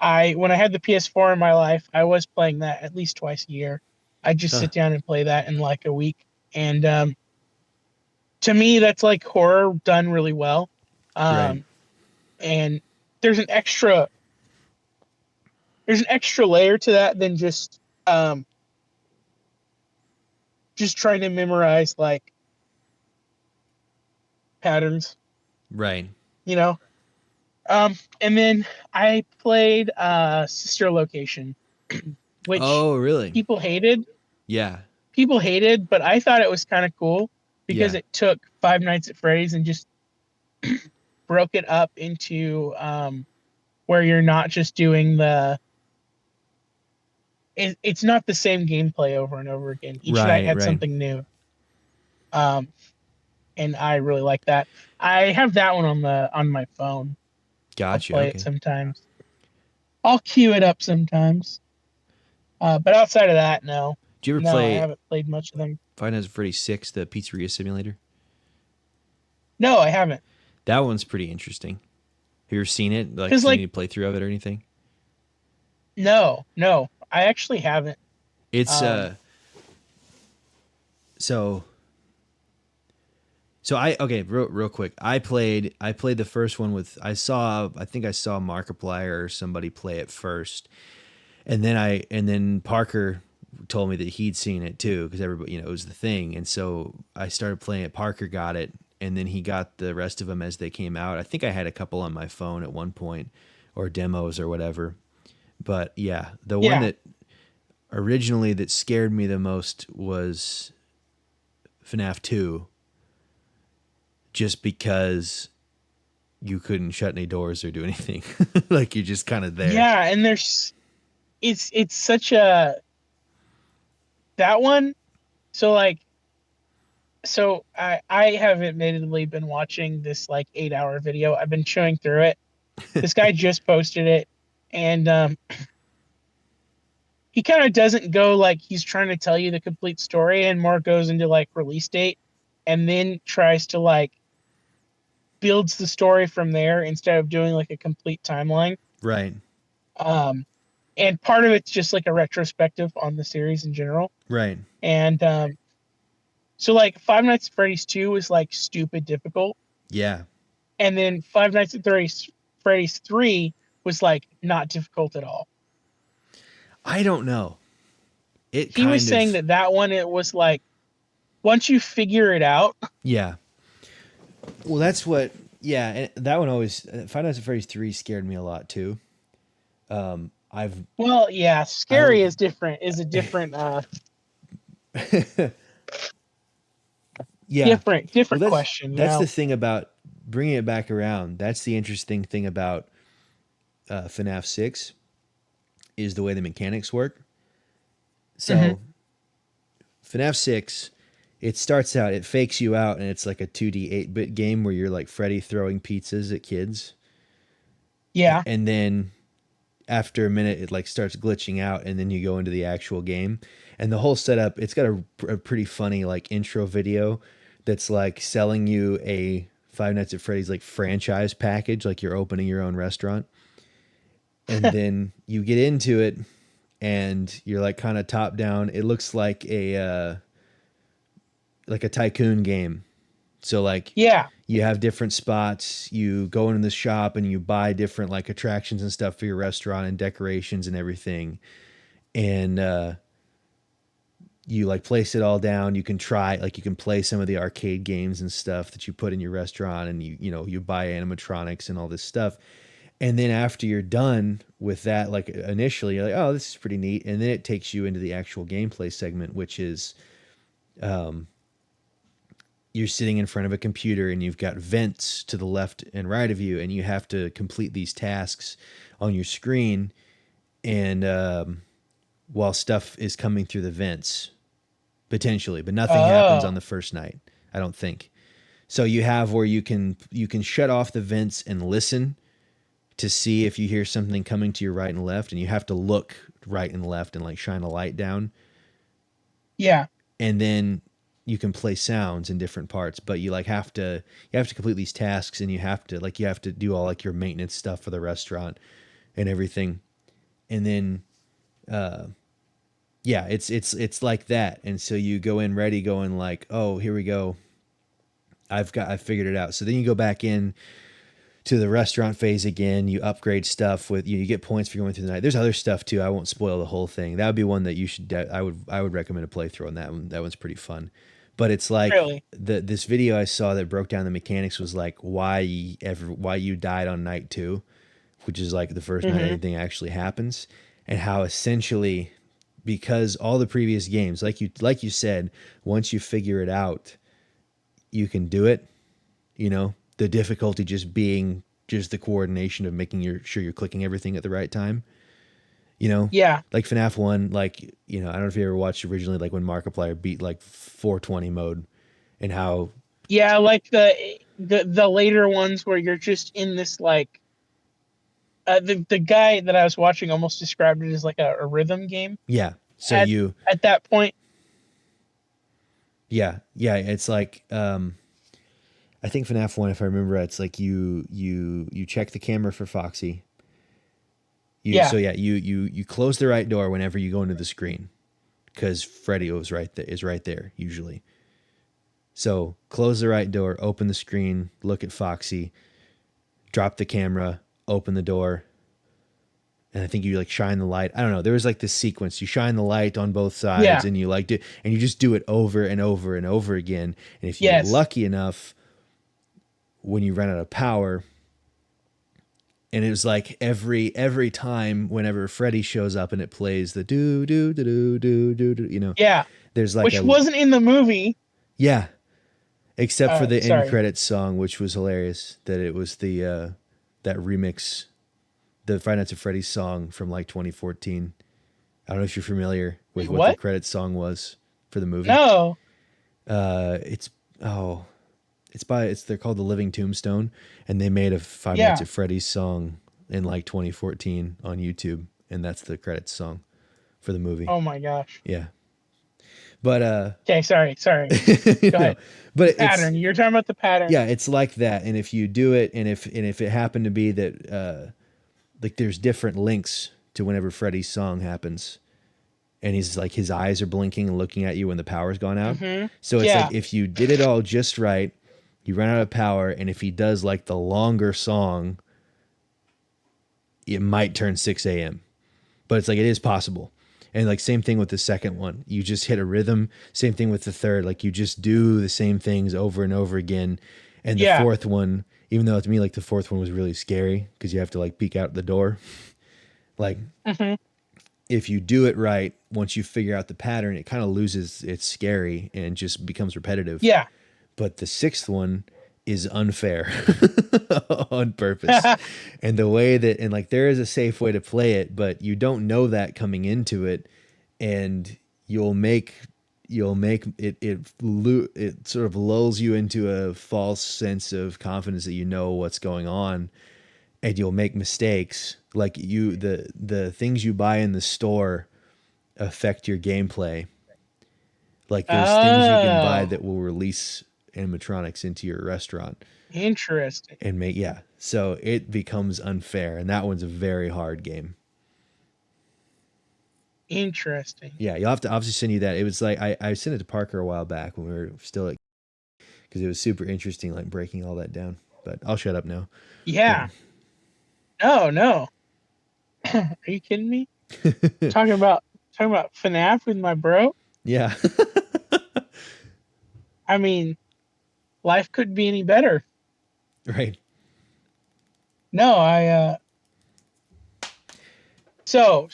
I had the PS4 in my life, I was playing that at least twice a year. I'd just sit down and play that in like a week. And to me, that's like horror done really well. Right. And there's an extra layer to that than just trying to memorize like patterns. Right. You know? And then I played Sister Location, which really? People hated. Yeah. People hated, but I thought it was kind of cool because it took Five Nights at Freddy's and just broke it up into where you're not just doing it's not the same gameplay over and over again. Each night had something new. And I really like that. I have that one on my phone. Gotcha. I'll play it sometimes. I'll queue it up sometimes. But outside of that, no. Do you ever play? I haven't played much of them. Five Nights at Freddy's 6, the Pizzeria Simulator? No, I haven't. That one's pretty interesting. Have you ever seen it? Like, seen any playthrough of it or anything? No. I actually haven't. It's so real quick. I played the first one with I think I saw Markiplier or somebody play it first. And then Parker told me that he'd seen it too, because everybody, it was the thing. And so I started playing it. Parker got it, and then he got the rest of them as they came out. I think I had a couple on my phone at one point, or demos or whatever. But yeah, the one that originally that scared me the most was FNAF 2, just because you couldn't shut any doors or do anything. Like, you're just kind of there. Yeah, and it's such a, that one. So I have admittedly been watching this like 8-hour video. I've been chewing through it. This guy just posted it, and he kind of doesn't go like he's trying to tell you the complete story, and more goes into like release date, and then tries to like builds the story from there instead of doing like a complete timeline. Right. And part of it's just like a retrospective on the series in general. Right. And so like Five Nights at Freddy's 2 was like stupid difficult. Yeah. And then Five Nights at Freddy's 3 was like not difficult at all. I don't know. He was saying that one, it was like, once you figure it out. Yeah. Well, that's what, and that one always, Five Nights at Freddy's 3 scared me a lot too. Scary is different, is a different, different question. That's the thing about bringing it back around. That's the interesting thing about FNAF 6 is the way the mechanics work. So FNAF 6, it starts out, it fakes you out, and it's like a 2D 8-bit game where you're like Freddy throwing pizzas at kids. Yeah. And then after a minute, it like starts glitching out, and then you go into the actual game. And the whole setup, it's got a pretty funny like intro video that's like selling you a Five Nights at Freddy's like franchise package, like you're opening your own restaurant. And then you get into it, and you're like kind of top down. It looks like a tycoon game. So like, you have different spots, you go into the shop and you buy different like attractions and stuff for your restaurant and decorations and everything. And, you like place it all down. You can try, like you can play some of the arcade games and stuff that you put in your restaurant, and you buy animatronics and all this stuff. And then after you're done with that, like initially you're like, oh, this is pretty neat. And then it takes you into the actual gameplay segment, which is, you're sitting in front of a computer and you've got vents to the left and right of you, and you have to complete these tasks on your screen. And, while stuff is coming through the vents, potentially, but nothing happens on the first night, I don't think. So you have where you can shut off the vents and listen to see if you hear something coming to your right and left, and you have to look right and left and like shine a light down. Yeah. And then you can play sounds in different parts, but you have to complete these tasks, and you have to do all like your maintenance stuff for the restaurant and everything. And then, it's like that. And so you go in ready going like, oh, here we go. I figured it out. So then you go back in to the restaurant phase again. You upgrade stuff with, you get points for going through the night. There's other stuff too. I won't spoil the whole thing. That would be one that you should, I would recommend a playthrough on that one. That one's pretty fun. But it's like this video I saw that broke down the mechanics was like why you died on night 2, which is like the first night anything actually happens, and how essentially, because all the previous games, like you said, once you figure it out, you can do it. The difficulty just being just the coordination of making sure you're clicking everything at the right time. Yeah. Like FNAF 1, like, I don't know if you ever watched originally, like when Markiplier beat like 420 mode, and how. Yeah, like the later ones where you're just in this like. The guy that I was watching almost described it as like a rhythm game. Yeah. So at that point. Yeah. Yeah. It's like, I think FNAF 1, if I remember right, it's like you check the camera for Foxy. So you close the right door whenever you go into the screen, because Freddy is right there usually. So close the right door, open the screen, look at Foxy, drop the camera, open the door, and I think you like shine the light. I don't know. There was like this sequence. You shine the light on both sides, and you like do, and you just do it over and over and over again. And if you get lucky enough, when you run out of power, and it was like every time whenever Freddy shows up and it plays the do do do do do do do, you know. Yeah. There's like which wasn't in the movie. Yeah. Except for the end credits song, which was hilarious. That it was the that remix, the Five Nights at Freddy's song from like 2014. I don't know if you're familiar with what the credits song was for the movie. No. They're called The Living Tombstone, and they made a Five Nights at Freddy's song in like 2014 on YouTube, and that's the credits song for the movie. Oh my gosh. Yeah. But okay, sorry. Go ahead. But pattern. You're talking about the pattern. Yeah, it's like that. And if you do it, and if it happened to be that like there's different links to whenever Freddy's song happens, and he's like his eyes are blinking and looking at you when the power's gone out. Mm-hmm. So it's like if you did it all just right, you run out of power, and if he does like the longer song, it might turn 6 a.m. But it's like it is possible. And like same thing with the second one. You just hit a rhythm. Same thing with the third. Like you just do the same things over and over again. And the fourth one, even though to me like the fourth one was really scary because you have to like peek out the door. Like if you do it right, once you figure out the pattern, it kind of loses its scary and just becomes repetitive. Yeah. But the sixth one is unfair on purpose. And the way that, and like there is a safe way to play it, but you don't know that coming into it, and you'll make it sort of lulls you into a false sense of confidence that you know what's going on, and you'll make mistakes. Like the things you buy in the store affect your gameplay. Like there's things you can buy that will release animatronics into your restaurant. Interesting. And so it becomes unfair, and that one's a very hard game. Interesting. Yeah, you'll have to obviously send you that. It was like I sent it to Parker a while back when we were still at, because it was super interesting, like breaking all that down. But I'll shut up now. Yeah. No. Are you kidding me? talking about FNAF with my bro? Yeah. I mean, life couldn't be any better. Right. No, So,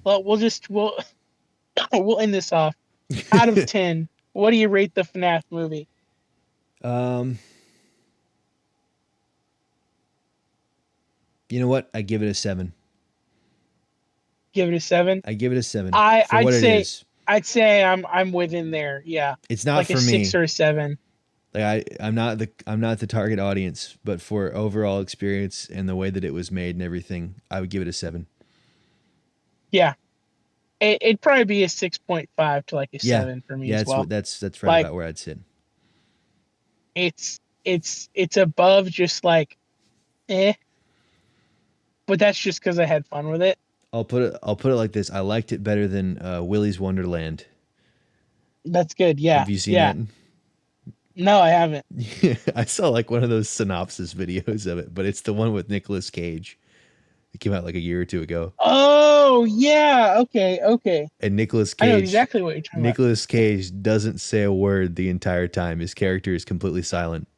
well, we'll end this off. Out of 10, what do you rate the FNAF movie? You know what? I give it a 7. Give it a 7? I give it a 7. I'd say I'm within there. Yeah. It's not like for a me. 6 or a 7. Like I'm not the target audience, but for overall experience and the way that it was made and everything, I would give it a 7. Yeah. It'd probably be a 6.5 to like a 7 for me as well. That's right about where I'd sit. It's above just like but that's just because I had fun with it. I'll put it like this. I liked it better than Willy's Wonderland. That's good. Yeah. Have you seen that? No, I haven't. I saw like one of those synopsis videos of it, but it's the one with Nicolas Cage. It came out like a year or two ago. Oh yeah. Okay. And Nicolas Cage. I know exactly what you're talking about. Nicolas Cage doesn't say a word the entire time. His character is completely silent.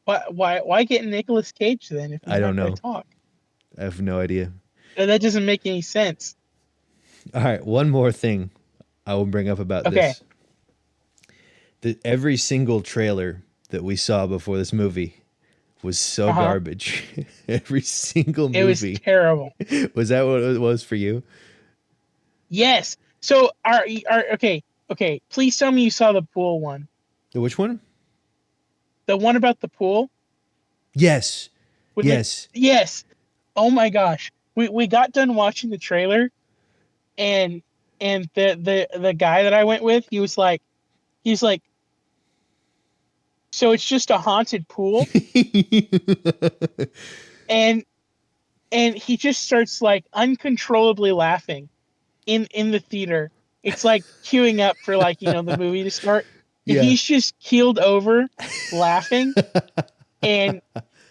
Why get Nicolas Cage then? If I don't know. Talk? I have no idea. That doesn't make any sense. All right, one more thing I will bring up about this. Every single trailer that we saw before this movie was so garbage. Every single movie. It was terrible. Was that what it was for you? Yes. So okay. Please tell me you saw the pool one. Which one? The one about the pool? Yes. Yes. Oh my gosh. We got done watching the trailer, and the guy that I went with, he's like, so it's just a haunted pool? and he just starts like uncontrollably laughing in the theater. It's like queuing up for like, the movie to start. Yeah. He's just keeled over laughing. And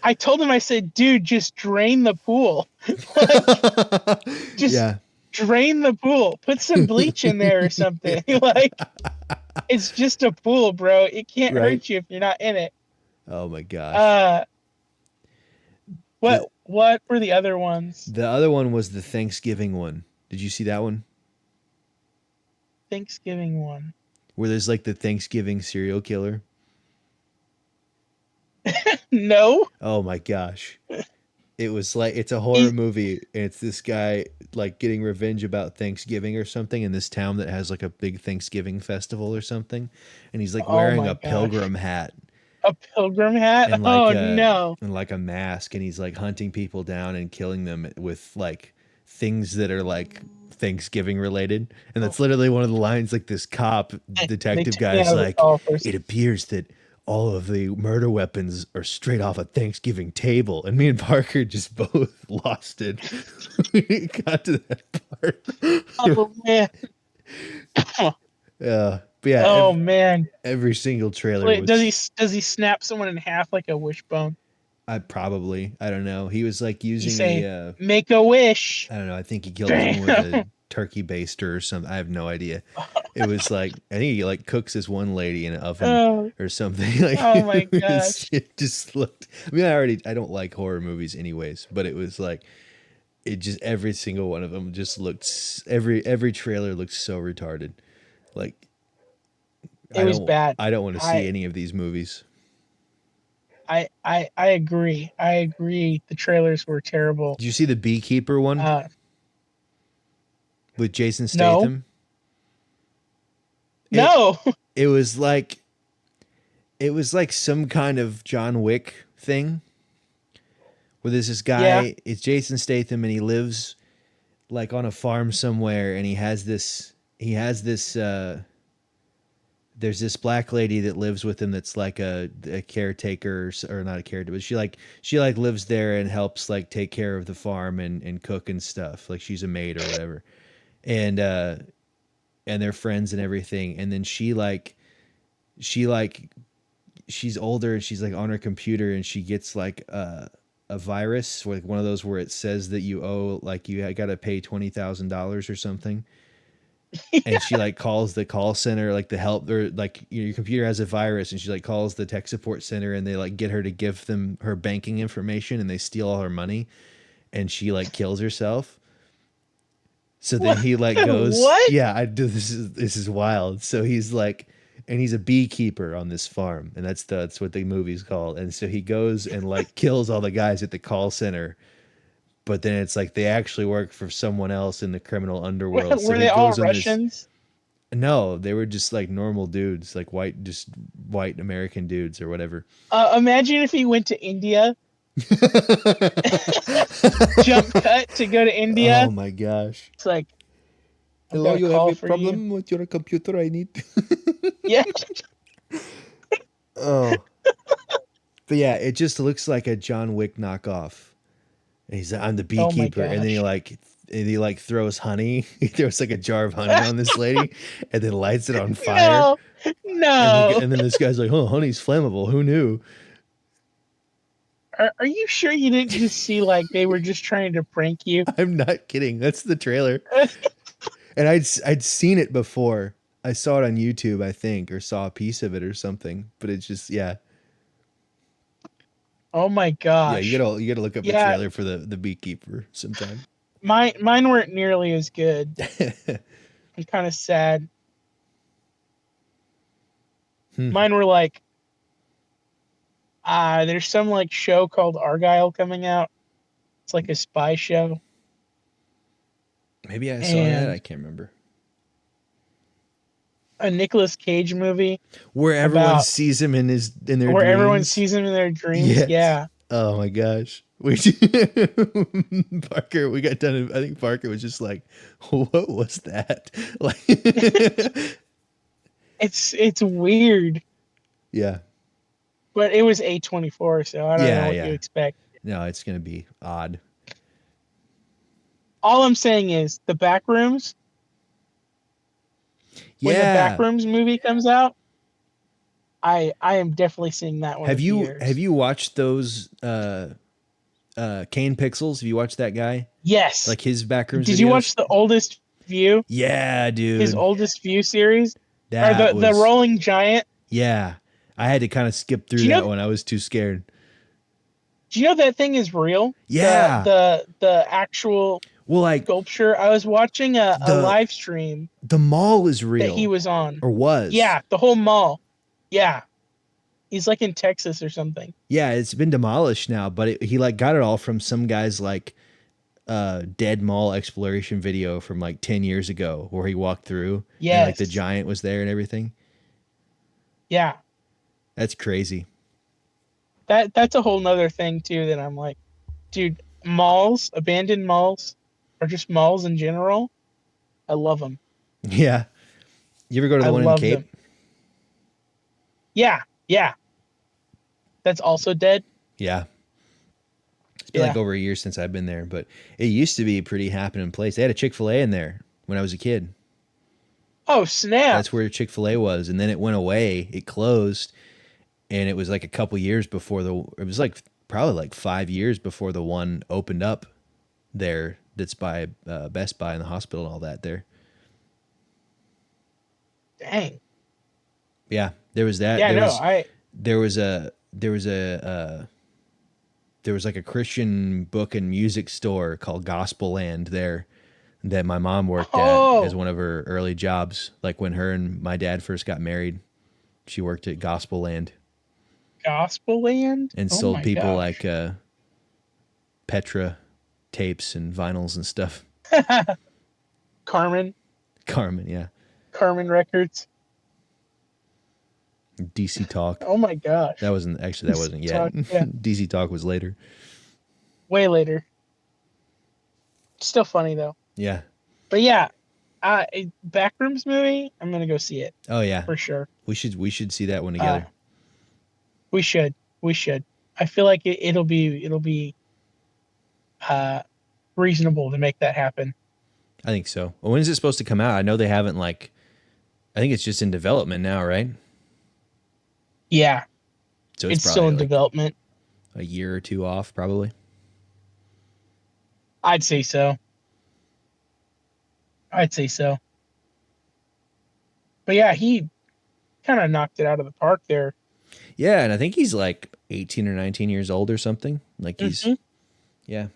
I told him, I said, dude, just drain the pool. Like, just drain the pool. Put some bleach in there or something. Like, it's just a pool, bro. It can't hurt you if you're not in it. Oh my gosh. What were the other ones? The other one was the Thanksgiving one. Did you see that one? Thanksgiving one. Where there's like the Thanksgiving serial killer? No. Oh my gosh. It was like, it's a horror movie, and it's this guy like getting revenge about Thanksgiving or something in this town that has like a big Thanksgiving festival or something. And he's like wearing a pilgrim hat. A pilgrim hat? And like no. And like a mask, and he's like hunting people down and killing them with like things that are like Thanksgiving related. And that's literally one of the lines. Like this cop detective guy is like, it appears that all of the murder weapons are straight off a Thanksgiving table. And me and Parker just both lost it. We got to that part. Oh man. But yeah. Oh man. Every single trailer. Wait, does he snap someone in half like a wishbone? I don't know. He was like using make a wish. I don't know. I think he killed him with a turkey baster or something. I have no idea. It was like, I think he like cooks this one lady in an oven or something. Like, oh my gosh. It just looked, I mean, I don't like horror movies anyways, but it was like, it just, every single one of them just looked, every trailer looked so retarded. Like, it was bad. I don't want to see any of these movies. I agree. I agree. The trailers were terrible. Did you see the Beekeeper one? With Jason Statham? No. It was like some kind of John Wick thing. Where there's this guy, it's Jason Statham, and he lives like on a farm somewhere, and there's this black lady that lives with him that's like a caretaker, or not a caretaker, but she lives there and helps like take care of the farm and cook and stuff. Like she's a maid or whatever. And they're friends and everything. And then she's older, and she's like on her computer, and she gets like a virus, like one of those where it says that you owe, like you got to pay $20,000 or something. And she like calls the call center, like the help, or like your computer has a virus, and she like calls the tech support center, and they like get her to give them her banking information, and they steal all her money, and she like kills herself. So then he like goes, what? Yeah, I do. This is wild. So he's like, and he's a beekeeper on this farm, and that's what the movie's called. And so he goes and like kills all the guys at the call center. But then it's like they actually work for someone else in the criminal underworld. Were they all Russians? No, they were just like normal dudes, like white American dudes or whatever. Imagine if he went to India. Jump cut to go to India. Oh my gosh. It's like, hello, you have a problem with your computer? I need. Yeah. Oh. But yeah, it just looks like a John Wick knockoff. And he's like, I'm the beekeeper, and then he throws honey. He throws like a jar of honey on this lady, and then lights it on fire. No. And then this guy's like, "Oh, honey's flammable. Who knew?" Are you sure you didn't just see like they were just trying to prank you? I'm not kidding. That's the trailer. And I'd seen it before. I saw it on YouTube, I think, or saw a piece of it or something. But it's just, yeah. Oh my gosh. Yeah, you gotta look up the trailer for the beekeeper sometime. Mine weren't nearly as good. I'm kind of sad. Mine were like, there's some like show called Argyle coming out. It's like a spy show. Maybe I saw that. I can't remember. A Nicolas Cage movie where everyone sees him in their dreams. Where everyone sees him in their dreams. Yes. Yeah. Oh my gosh. Parker, we got done. I think Parker was just like, "What was that?" Like, it's weird. Yeah. But it was A24, so I don't know what you expect. No, it's gonna be odd. All I'm saying is the Backrooms. When the Backrooms movie comes out, I am definitely seeing that one. Have you watched those Kane Pixels? Have you watched that guy? Yes. Like his backrooms Did videos? you watch the Oldest View? Yeah, dude. His Oldest View series? That or the Rolling Giant? Yeah. I had to kind of skip through that one. I was too scared. Do you know that thing is real? Yeah. The actual sculpture. I was watching a live stream. The mall is real. That he was on. Or was. Yeah, the whole mall. Yeah. He's like in Texas or something. Yeah, it's been demolished now, but he like got it all from some guy's like dead mall exploration video from like 10 years ago where he walked through. Yeah. And like the giant was there and everything. Yeah. That's crazy. That's a whole nother thing too that I'm like, dude, malls, abandoned malls, or just malls in general, I love them. Yeah. You ever go to the one in Cape? Them. Yeah. That's also dead. Yeah. It's been like over a year since I've been there, but it used to be a pretty happening place. They had a Chick-fil-A in there when I was a kid. Oh, snap. That's where Chick-fil-A was. And then it went away. It closed. And it was like a couple years before it was like probably like 5 years before the one opened up there that's by Best Buy and the hospital and all that there. Dang. Yeah, there was that. Yeah, there was like a Christian book and music store called Gospel Land there that my mom worked at as one of her early jobs. Like when her and my dad first got married, she worked at Gospel Land. Gospel Land? And sold people like Petra tapes and vinyls and stuff. Carmen, yeah. Carmen Records. DC Talk. Oh my gosh. That wasn't yet. Yeah. DC Talk was later. Way later. Still funny though. Yeah. But yeah, Backrooms movie, I'm gonna go see it. Oh yeah. For sure. We should see that one together. We should. I feel like it'll be reasonable to make that happen. I think so. Well, when is it supposed to come out? I know they haven't I think it's just in development now, right? Yeah. So it's still in development. A year or two off, probably. I'd say so. But yeah, he kind of knocked it out of the park there. Yeah, and I think he's like 18 or 19 years old or something. Like he's, yeah.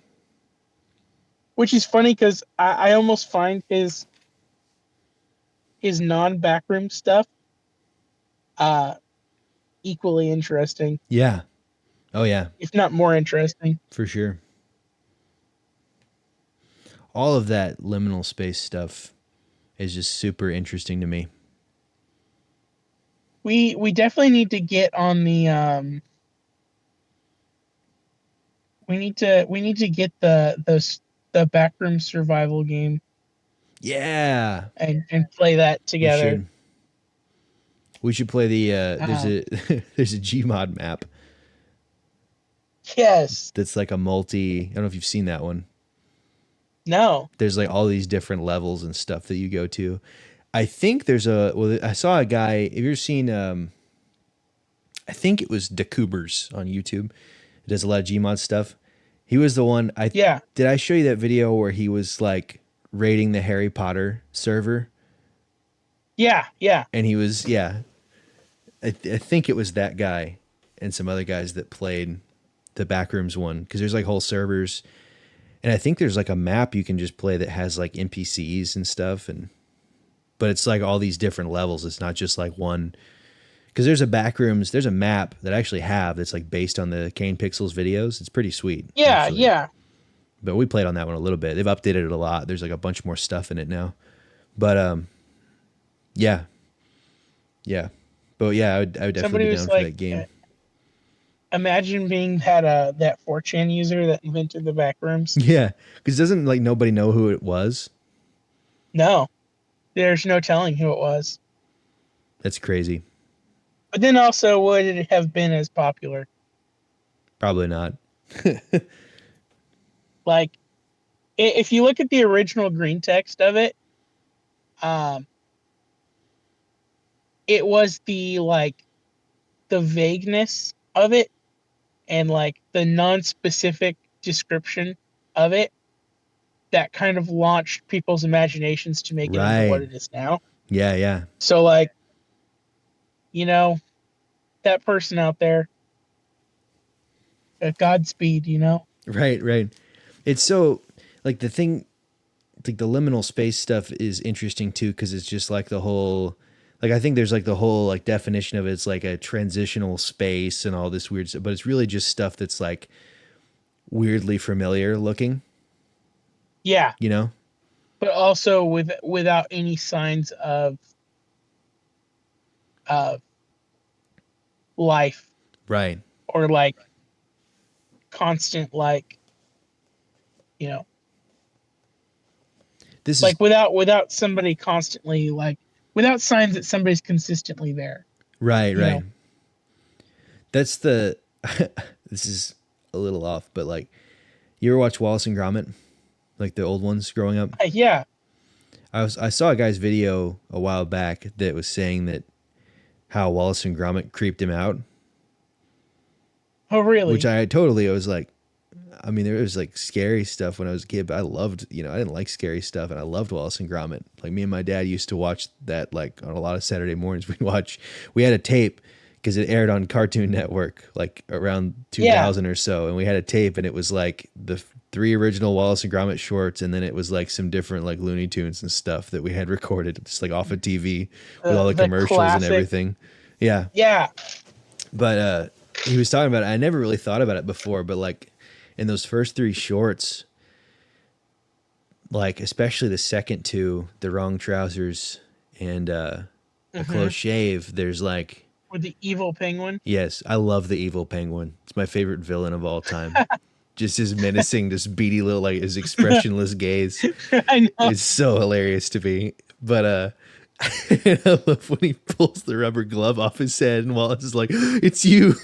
Which is funny because I almost find his non-backroom stuff equally interesting. Yeah. Oh, yeah. If not more interesting. For sure. All of that liminal space stuff is just super interesting to me. We definitely need to get on the we need to get the backroom survival game. Yeah. And play that together. We should play the there's a Gmod map. Yes. That's like a multi, I don't know if you've seen that one. No. There's like all these different levels and stuff that you go to. I think I saw a guy, have you ever seen, I think it was Decubers on YouTube. He does a lot of Gmod stuff. He was the one, did I show you that video where he was like raiding the Harry Potter server? Yeah. And he was, I think it was that guy and some other guys that played the Backrooms one. Cause there's like whole servers. And I think there's like a map you can just play that has like NPCs and stuff. But it's like all these different levels. It's not just like one. Because there's a map that I actually have that's like based on the Kane Pixels videos. It's pretty sweet. Yeah, actually. yeah. But we played on that one a little bit. They've updated it a lot. There's like a bunch more stuff in it now. But yeah. But yeah, I would definitely be down for that game. Imagine being that 4chan user that invented the Backrooms. Yeah, because doesn't like nobody know who it was? No. There's no telling who it was. That's crazy. But then also, would it have been as popular? Probably not. Like, if you look at the original green text of it, it was the like the vagueness of it and like the non-specific description of it that kind of launched people's imaginations to make it into what it is now. Yeah, yeah. So like, you know, that person out there, Godspeed, you know? Right, right. It's so like the thing, like the liminal space stuff is interesting too, because it's just like the whole, like I think there's like the whole like definition of it's like a transitional space and all this weird stuff, but it's really just stuff that's like weirdly familiar looking. Yeah. You know? But also without any signs of life. Right. Or like constant like, you know, this like is without somebody constantly like without signs that somebody's consistently there. Right, right. Know? That's the this is a little off, but like you ever watch Wallace and Gromit? Like the old ones growing up? Yeah. I saw a guy's video a while back that was saying that how Wallace and Gromit creeped him out. Oh, really? Which I was like, I mean, there was like scary stuff when I was a kid, but I loved, I didn't like scary stuff, and I loved Wallace and Gromit. Like me and my dad used to watch that like on a lot of Saturday mornings. We had a tape because it aired on Cartoon Network like around 2000 or so, and we had a tape, and it was like the 3 original Wallace and Gromit shorts, and then it was like some different like Looney Tunes and stuff that we had recorded just like off of TV with all the commercials classic. And everything. Yeah. Yeah. But he was talking about it. I never really thought about it before, but like in those first 3 shorts, like especially the second 2, the wrong trousers and a close shave, there's like with the evil penguin. Yes, I love the evil penguin. It's my favorite villain of all time. Just his menacing, just beady little, like his expressionless gaze. I know. It's so hilarious to me. But I love when he pulls the rubber glove off his head and Wallace is like, "It's you."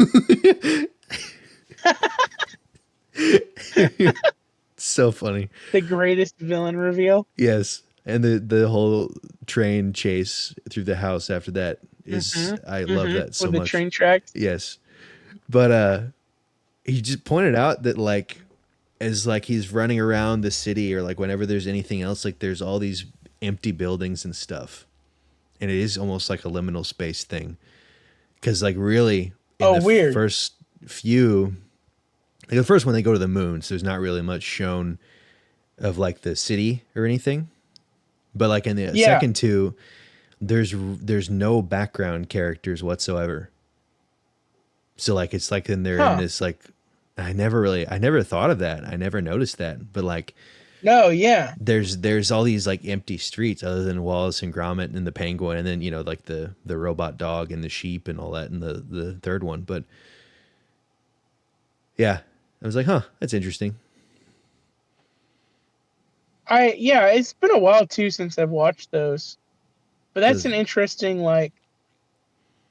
So funny. The greatest villain reveal. Yes. And the whole train chase through the house after that is I love that so much. With the train tracks. Yes. But he just pointed out that like as like he's running around the city or like whenever there's anything else, like there's all these empty buildings and stuff. And it is almost like a liminal space thing. Cause like really in the first few, like the first one they go to the moon, so there's not really much shown of like the city or anything. But like in the second 2, there's no background characters whatsoever. So like it's like then they're in this like I never thought of that. I never noticed that. But like no, yeah. There's all these like empty streets other than Wallace and Gromit and the penguin and then like the robot dog and the sheep and all that in the third one. But yeah, I was like, huh, that's interesting. It's been a while too since I've watched those. But that's an interesting like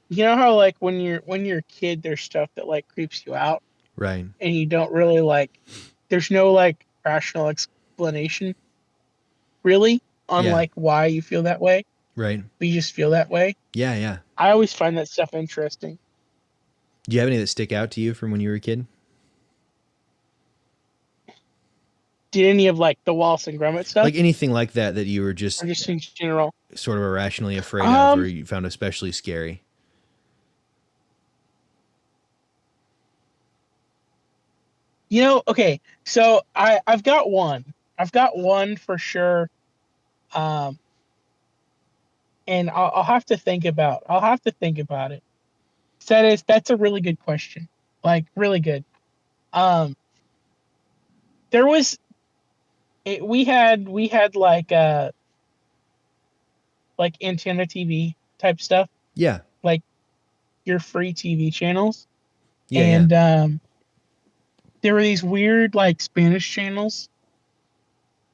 you know how like when you're a kid there's stuff that like creeps you out. Right. And you don't really like there's no like rational explanation really on like why you feel that way. Right. But you just feel that way. Yeah, yeah. I always find that stuff interesting. Do you have any that stick out to you from when you were a kid? Did any of like the Wallace and Gromit stuff? Like anything like that you were just in general sort of irrationally afraid of or you found especially scary? You know, okay, so I've got one. I've got one for sure. And I'll have to think about it. So that's a really good question. Like really good. There was we had like antenna TV type stuff. Yeah. Like your free TV channels. Yeah. And there were these weird like Spanish channels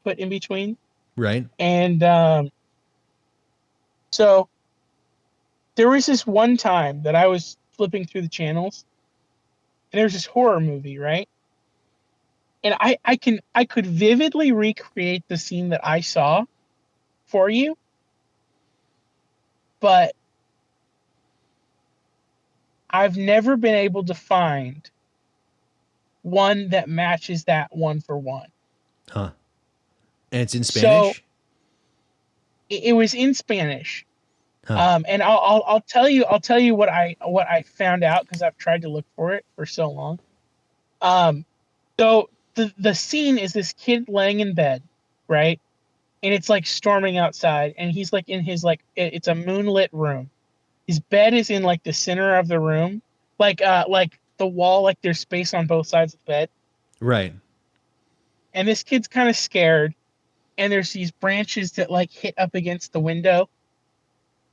put in between. Right. And so there was this one time that I was flipping through the channels and there's this horror movie, right? And I could vividly recreate the scene that I saw for you. But I've never been able to find one that matches that one for one. Huh. And it's in So Spanish? it was in Spanish. Huh. And I'll tell you what I found out, because I've tried to look for it for so long. So the scene is this kid laying in bed, right? And it's like storming outside, and he's like in his, like, it's a moonlit room. His bed is in like the center of the room, like the wall, like there's space on both sides of the bed. Right. And this kid's kind of scared, and there's these branches that like hit up against the window,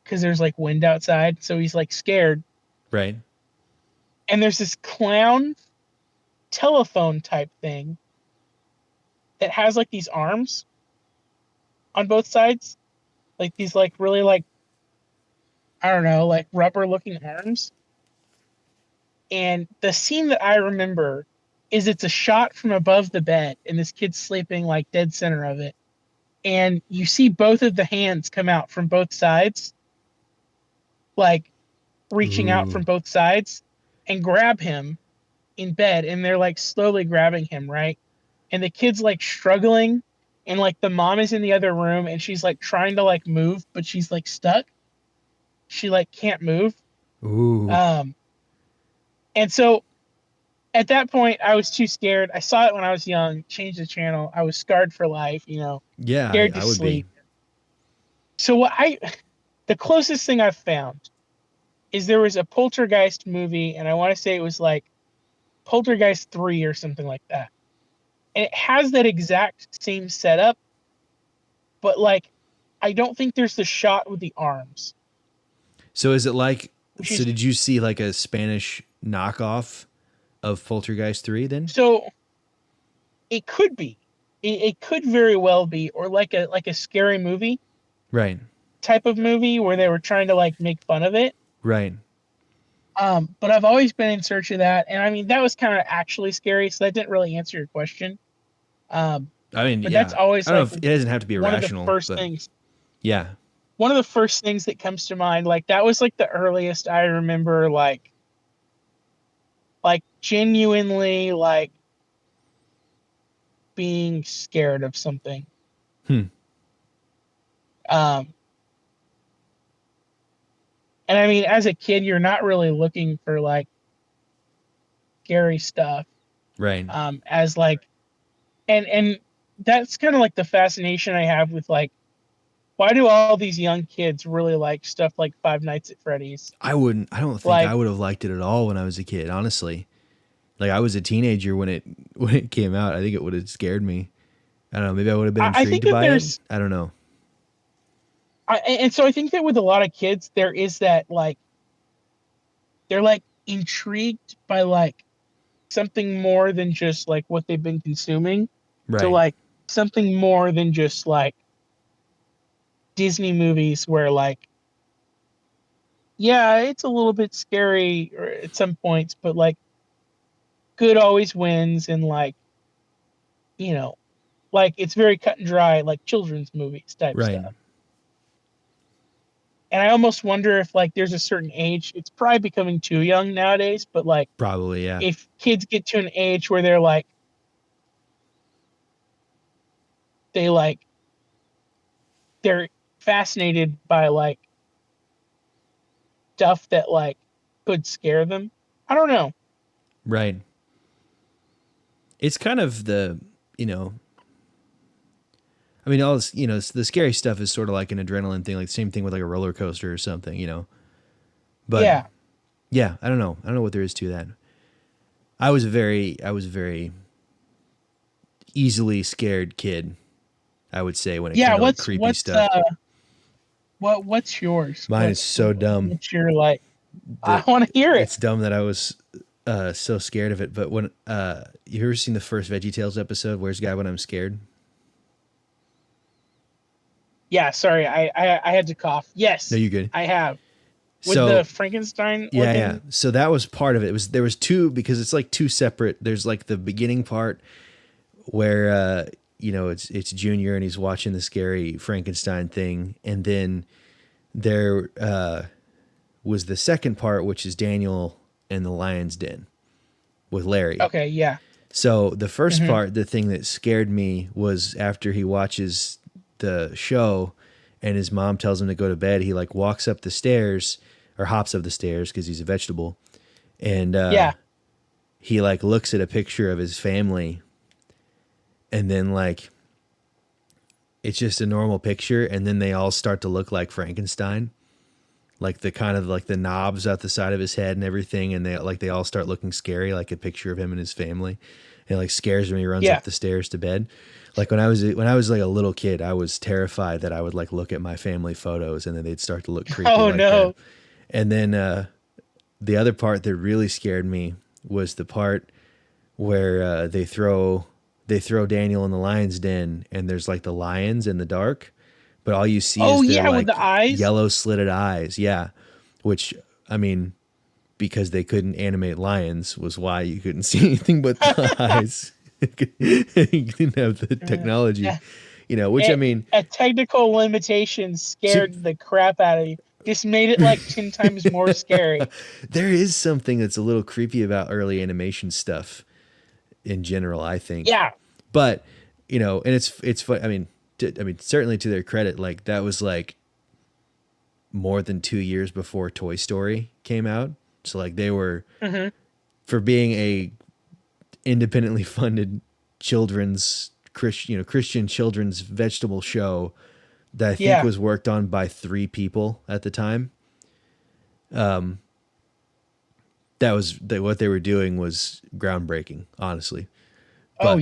because there's like wind outside, so he's like scared. Right. And there's this clown telephone type thing that has like these arms on both sides, like these like really like, I don't know, like rubber looking arms. And the scene that I remember is it's a shot from above the bed, and this kid's sleeping like dead center of it, and you see both of the hands come out from both sides, like reaching out from both sides, and grab him in bed, and they're like slowly grabbing him, right? And the kid's like struggling, and like the mom is in the other room, and she's like trying to like move, but she's like stuck. She like can't move. Ooh. And so at that point I was too scared. I saw it when I was young, changed the channel. I was scarred for life, Yeah, scared to I would sleep. be. So the closest thing I've found is there was a Poltergeist movie, and I want to say it was like Poltergeist 3 or something like that. And it has that exact same setup, but like I don't think there's the shot with the arms. So is it like, so did you see like a Spanish knockoff of Poltergeist 3 then? So it could be. It could very well be, or like a scary movie. Right. Type of movie where they were trying to like make fun of it. Right. But I've always been in search of that, and I mean that was kind of actually scary, so that didn't really answer your question. I mean, but yeah. that's always I don't like know if it doesn't have to be irrational. One of the first things. Yeah. One of the first things that comes to mind, like that was like the earliest I remember, like genuinely like being scared of something. And I mean, as a kid, you're not really looking for like scary stuff. Right. As like, and that's kind of like the fascination I have with like, why do all these young kids really like stuff like Five Nights at Freddy's? I don't think like, I would have liked it at all when I was a kid, honestly. Like I was a teenager when it came out. I think it would have scared me. I don't know. Maybe I would have been intrigued by it. I don't know. And so I think that with a lot of kids, there is that like, they're like intrigued by like something more than just like what they've been consuming. Right. So like something more than just like Disney movies where like, yeah, it's a little bit scary at some points, but like good always wins, and like, like it's very cut and dry, like children's movies type stuff. And I almost wonder if like there's a certain age, it's probably becoming too young nowadays, but like probably, yeah. If kids get to an age where they're like, they're fascinated by like stuff that like could scare them. I don't know. Right. It's kind of the, I mean, all this, the scary stuff is sort of like an adrenaline thing, like same thing with like a roller coaster or something, But yeah, I don't know. I don't know what there is to that. I was a very easily scared kid, I would say, when it came to like creepy stuff. What's yours? Mine is so dumb. What's your like? I want to hear it. It's dumb that I was so scared of it. But when you ever seen the first VeggieTales episode, Where's Guy When I'm Scared? Yeah, sorry, I had to cough. Yes, no, you're good. I have. With the Frankenstein. Yeah. So that was part of it. There was two, because it's like two separate. There's like the beginning part where it's Junior and he's watching the scary Frankenstein thing, and then there was the second part, which is Daniel and the Lion's Den with Larry. Okay, yeah. So the first part, the thing that scared me was after he watches the show and his mom tells him to go to bed, he like walks up the stairs or hops up the stairs because he's a vegetable. And he like looks at a picture of his family and then like it's just a normal picture. And then they all start to look like Frankenstein, like the kind of like the knobs out the side of his head and everything. And they all start looking scary, like a picture of him and his family. And it like scares him when he runs up the stairs to bed. Like when I was like a little kid, I was terrified that I would like look at my family photos and then they'd start to look creepy. Oh, like no. that. And then the other part that really scared me was the part where they throw Daniel in the lion's den and there's like the lions in the dark, but all you see is their like with the eyes? yellow slitted eyes. Yeah. Which, I mean, because they couldn't animate lions was why you couldn't see anything but the eyes. You didn't have the technology, which I mean. A technical limitation scared the crap out of you. Just made it like 10 times more scary. There is something that's a little creepy about early animation stuff in general, I think. Yeah. But, and it's fun. I mean, certainly to their credit, like that was like more than 2 years before Toy Story came out. So like they were, for being a independently funded children's Christian children's vegetable show that I think was worked on by 3 people at the time. What they were doing was groundbreaking, honestly. But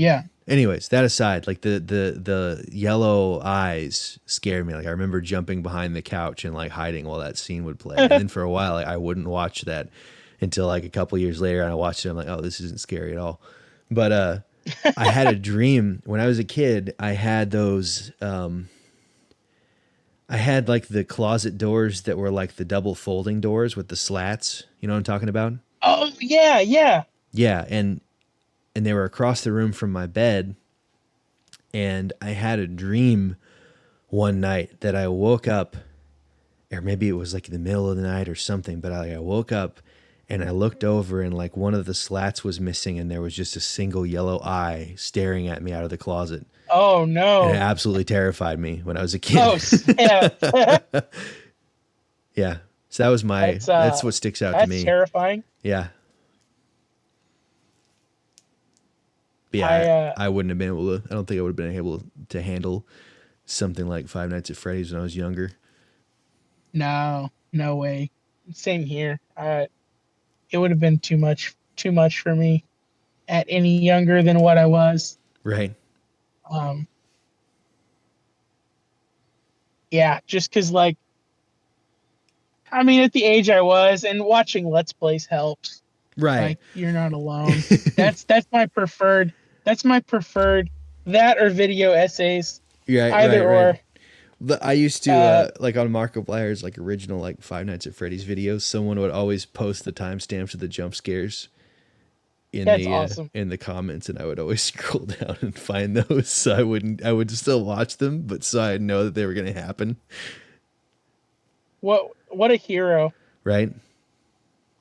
anyways, that aside, like the yellow eyes scared me. Like I remember jumping behind the couch and like hiding while that scene would play. And then for a while, like, I wouldn't watch that until like a couple years later. And I watched it. I'm like, oh, this isn't scary at all. But I had a dream when I was a kid. I had those. I had like the closet doors that were like the double folding doors with the slats. You know what I'm talking about? Oh yeah, yeah. Yeah, and they were across the room from my bed. And I had a dream one night that I woke up, or maybe it was like in the middle of the night or something, but I woke up and I looked over and like one of the slats was missing and there was just a single yellow eye staring at me out of the closet. Oh no. And it absolutely terrified me when I was a kid. Oh, yeah. Yeah. So that was that's what sticks out to me. That's terrifying. Yeah. But yeah, I wouldn't have been able to, I don't think I would have been able to handle something like Five Nights at Freddy's when I was younger. No way. Same here. It would have been too much for me at any younger than what I was. Right. Yeah, just because like, I mean, at the age I was, and watching Let's Plays helps. Right. Like, you're not alone. That's my preferred. That or video essays. Yeah. Either or. I used to like on Markiplier's like original like Five Nights at Freddy's videos. Someone would always post the timestamps of the jump scares in awesome. In the comments, and I would always scroll down and find those. So I would still watch them, but so I know that they were going to happen. What a hero! Right.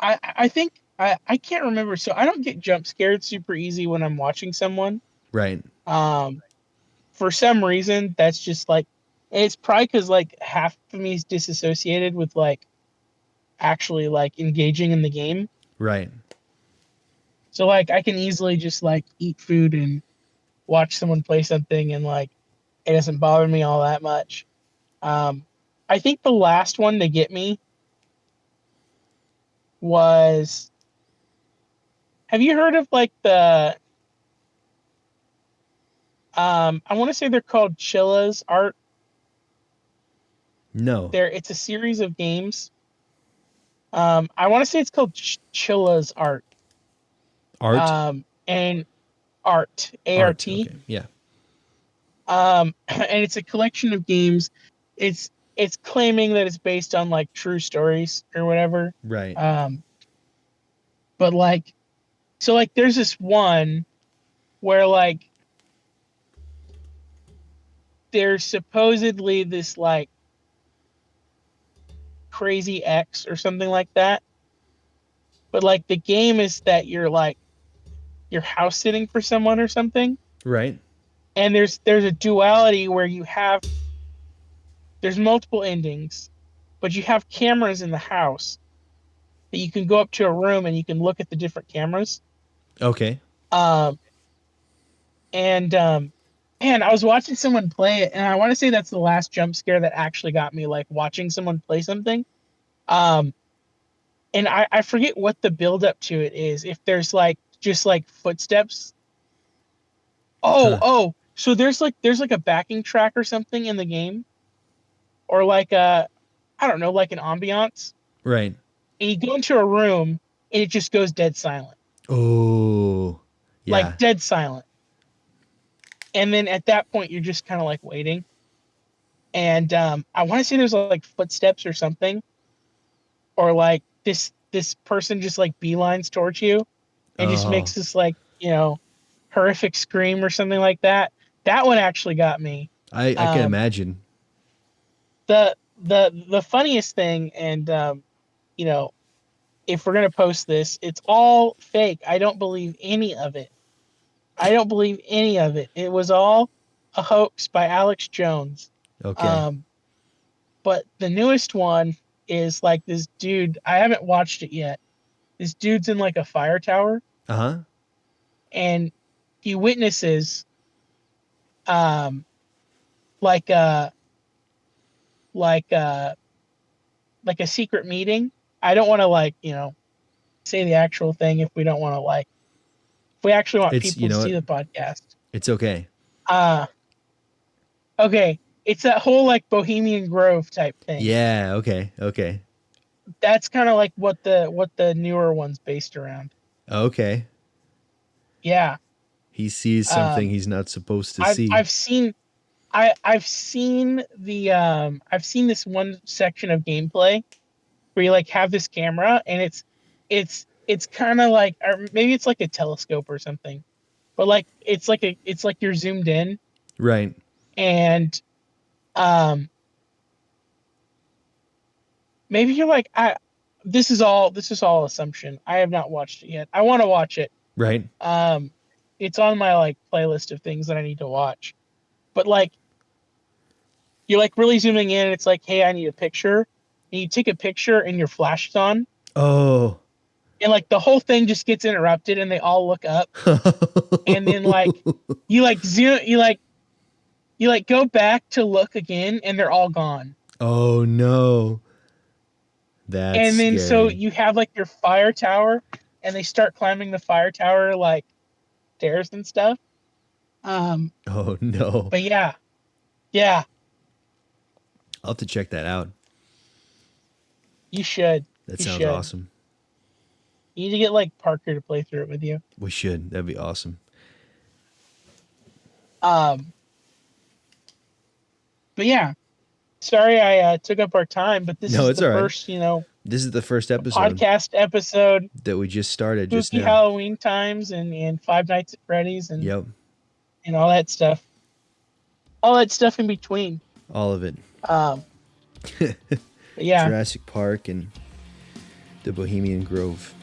I think I can't remember. So I don't get jump scared super easy when I'm watching someone. Right. For some reason, that's just like, it's probably because like half of me is disassociated with like actually like engaging in the game. Right. So like I can easily just like eat food and watch someone play something and like it doesn't bother me all that much. I think the last one to get me was, have you heard of like the I want to say they're called Chilla's Art? No. It's a series of games. I want to say it's called Chilla's Art. Art? And Art, A-R-T. Okay. Yeah. And it's a collection of games. It's claiming that it's based on like true stories or whatever. Right. But like, so like there's this one where like there's supposedly this like crazy ex or something like that. but like the game is that you're house sitting for someone or something. Right. And there's a duality where there's multiple endings, but you have cameras in the house that you can go up to a room and you can look at the different cameras. Okay. Man, I was watching someone play it, and I want to say that's the last jump scare that actually got me, like watching someone play something. And I forget what the build up to it is. If there's like just like footsteps. Oh, so there's like a backing track or something in the game, or like I don't know, like an ambiance. Right. And you go into a room and it just goes dead silent. Oh, yeah. Like dead silent. And then at that point, you're just kind of like waiting. And I want to say there's like footsteps or something, or like this person just like beelines towards you, and just makes this like horrific scream or something like that. That one actually got me. I can imagine. The funniest thing, and if we're gonna post this, it's all fake. I don't believe any of it. It was all a hoax by Alex Jones. Okay. But the newest one is like this dude. I haven't watched it yet. This dude's in like a fire tower. Uh-huh. And he witnesses like a secret meeting. I don't want to say the actual thing if we don't want to if we actually want people to see the podcast. It's okay. Okay. It's that whole like Bohemian Grove type thing. Yeah, okay. That's kind of like what the newer one's based around. Okay. Yeah. He sees something he's not supposed to see. I've seen this one section of gameplay where you like have this camera and it's kind of like, or maybe it's like a telescope or something, but like it's like you're zoomed in, right? And maybe you're like, this is all assumption. I have not watched it yet. I want to watch it. Right. It's on my like playlist of things that I need to watch. But like you're like really zooming in and it's like, hey, I need a picture. And you take a picture and your flash is on. Oh. And like the whole thing just gets interrupted and they all look up. And then like you like zoom you like go back to look again and they're all gone. Oh no. That's and then scary. So you have like your fire tower and they start climbing the fire tower like stairs and stuff. Oh no. But yeah. I'll have to check that out. You should. That sounds awesome. You need to get like Parker to play through it with you. We should. That'd be awesome. But yeah. Sorry I took up our time, but this is the first, this is the first episode. Podcast episode that we just started just now. Halloween times and Five Nights at Freddy's and yep. And all that stuff. All that stuff in between. All of it. Yeah. Jurassic Park and the Bohemian Grove.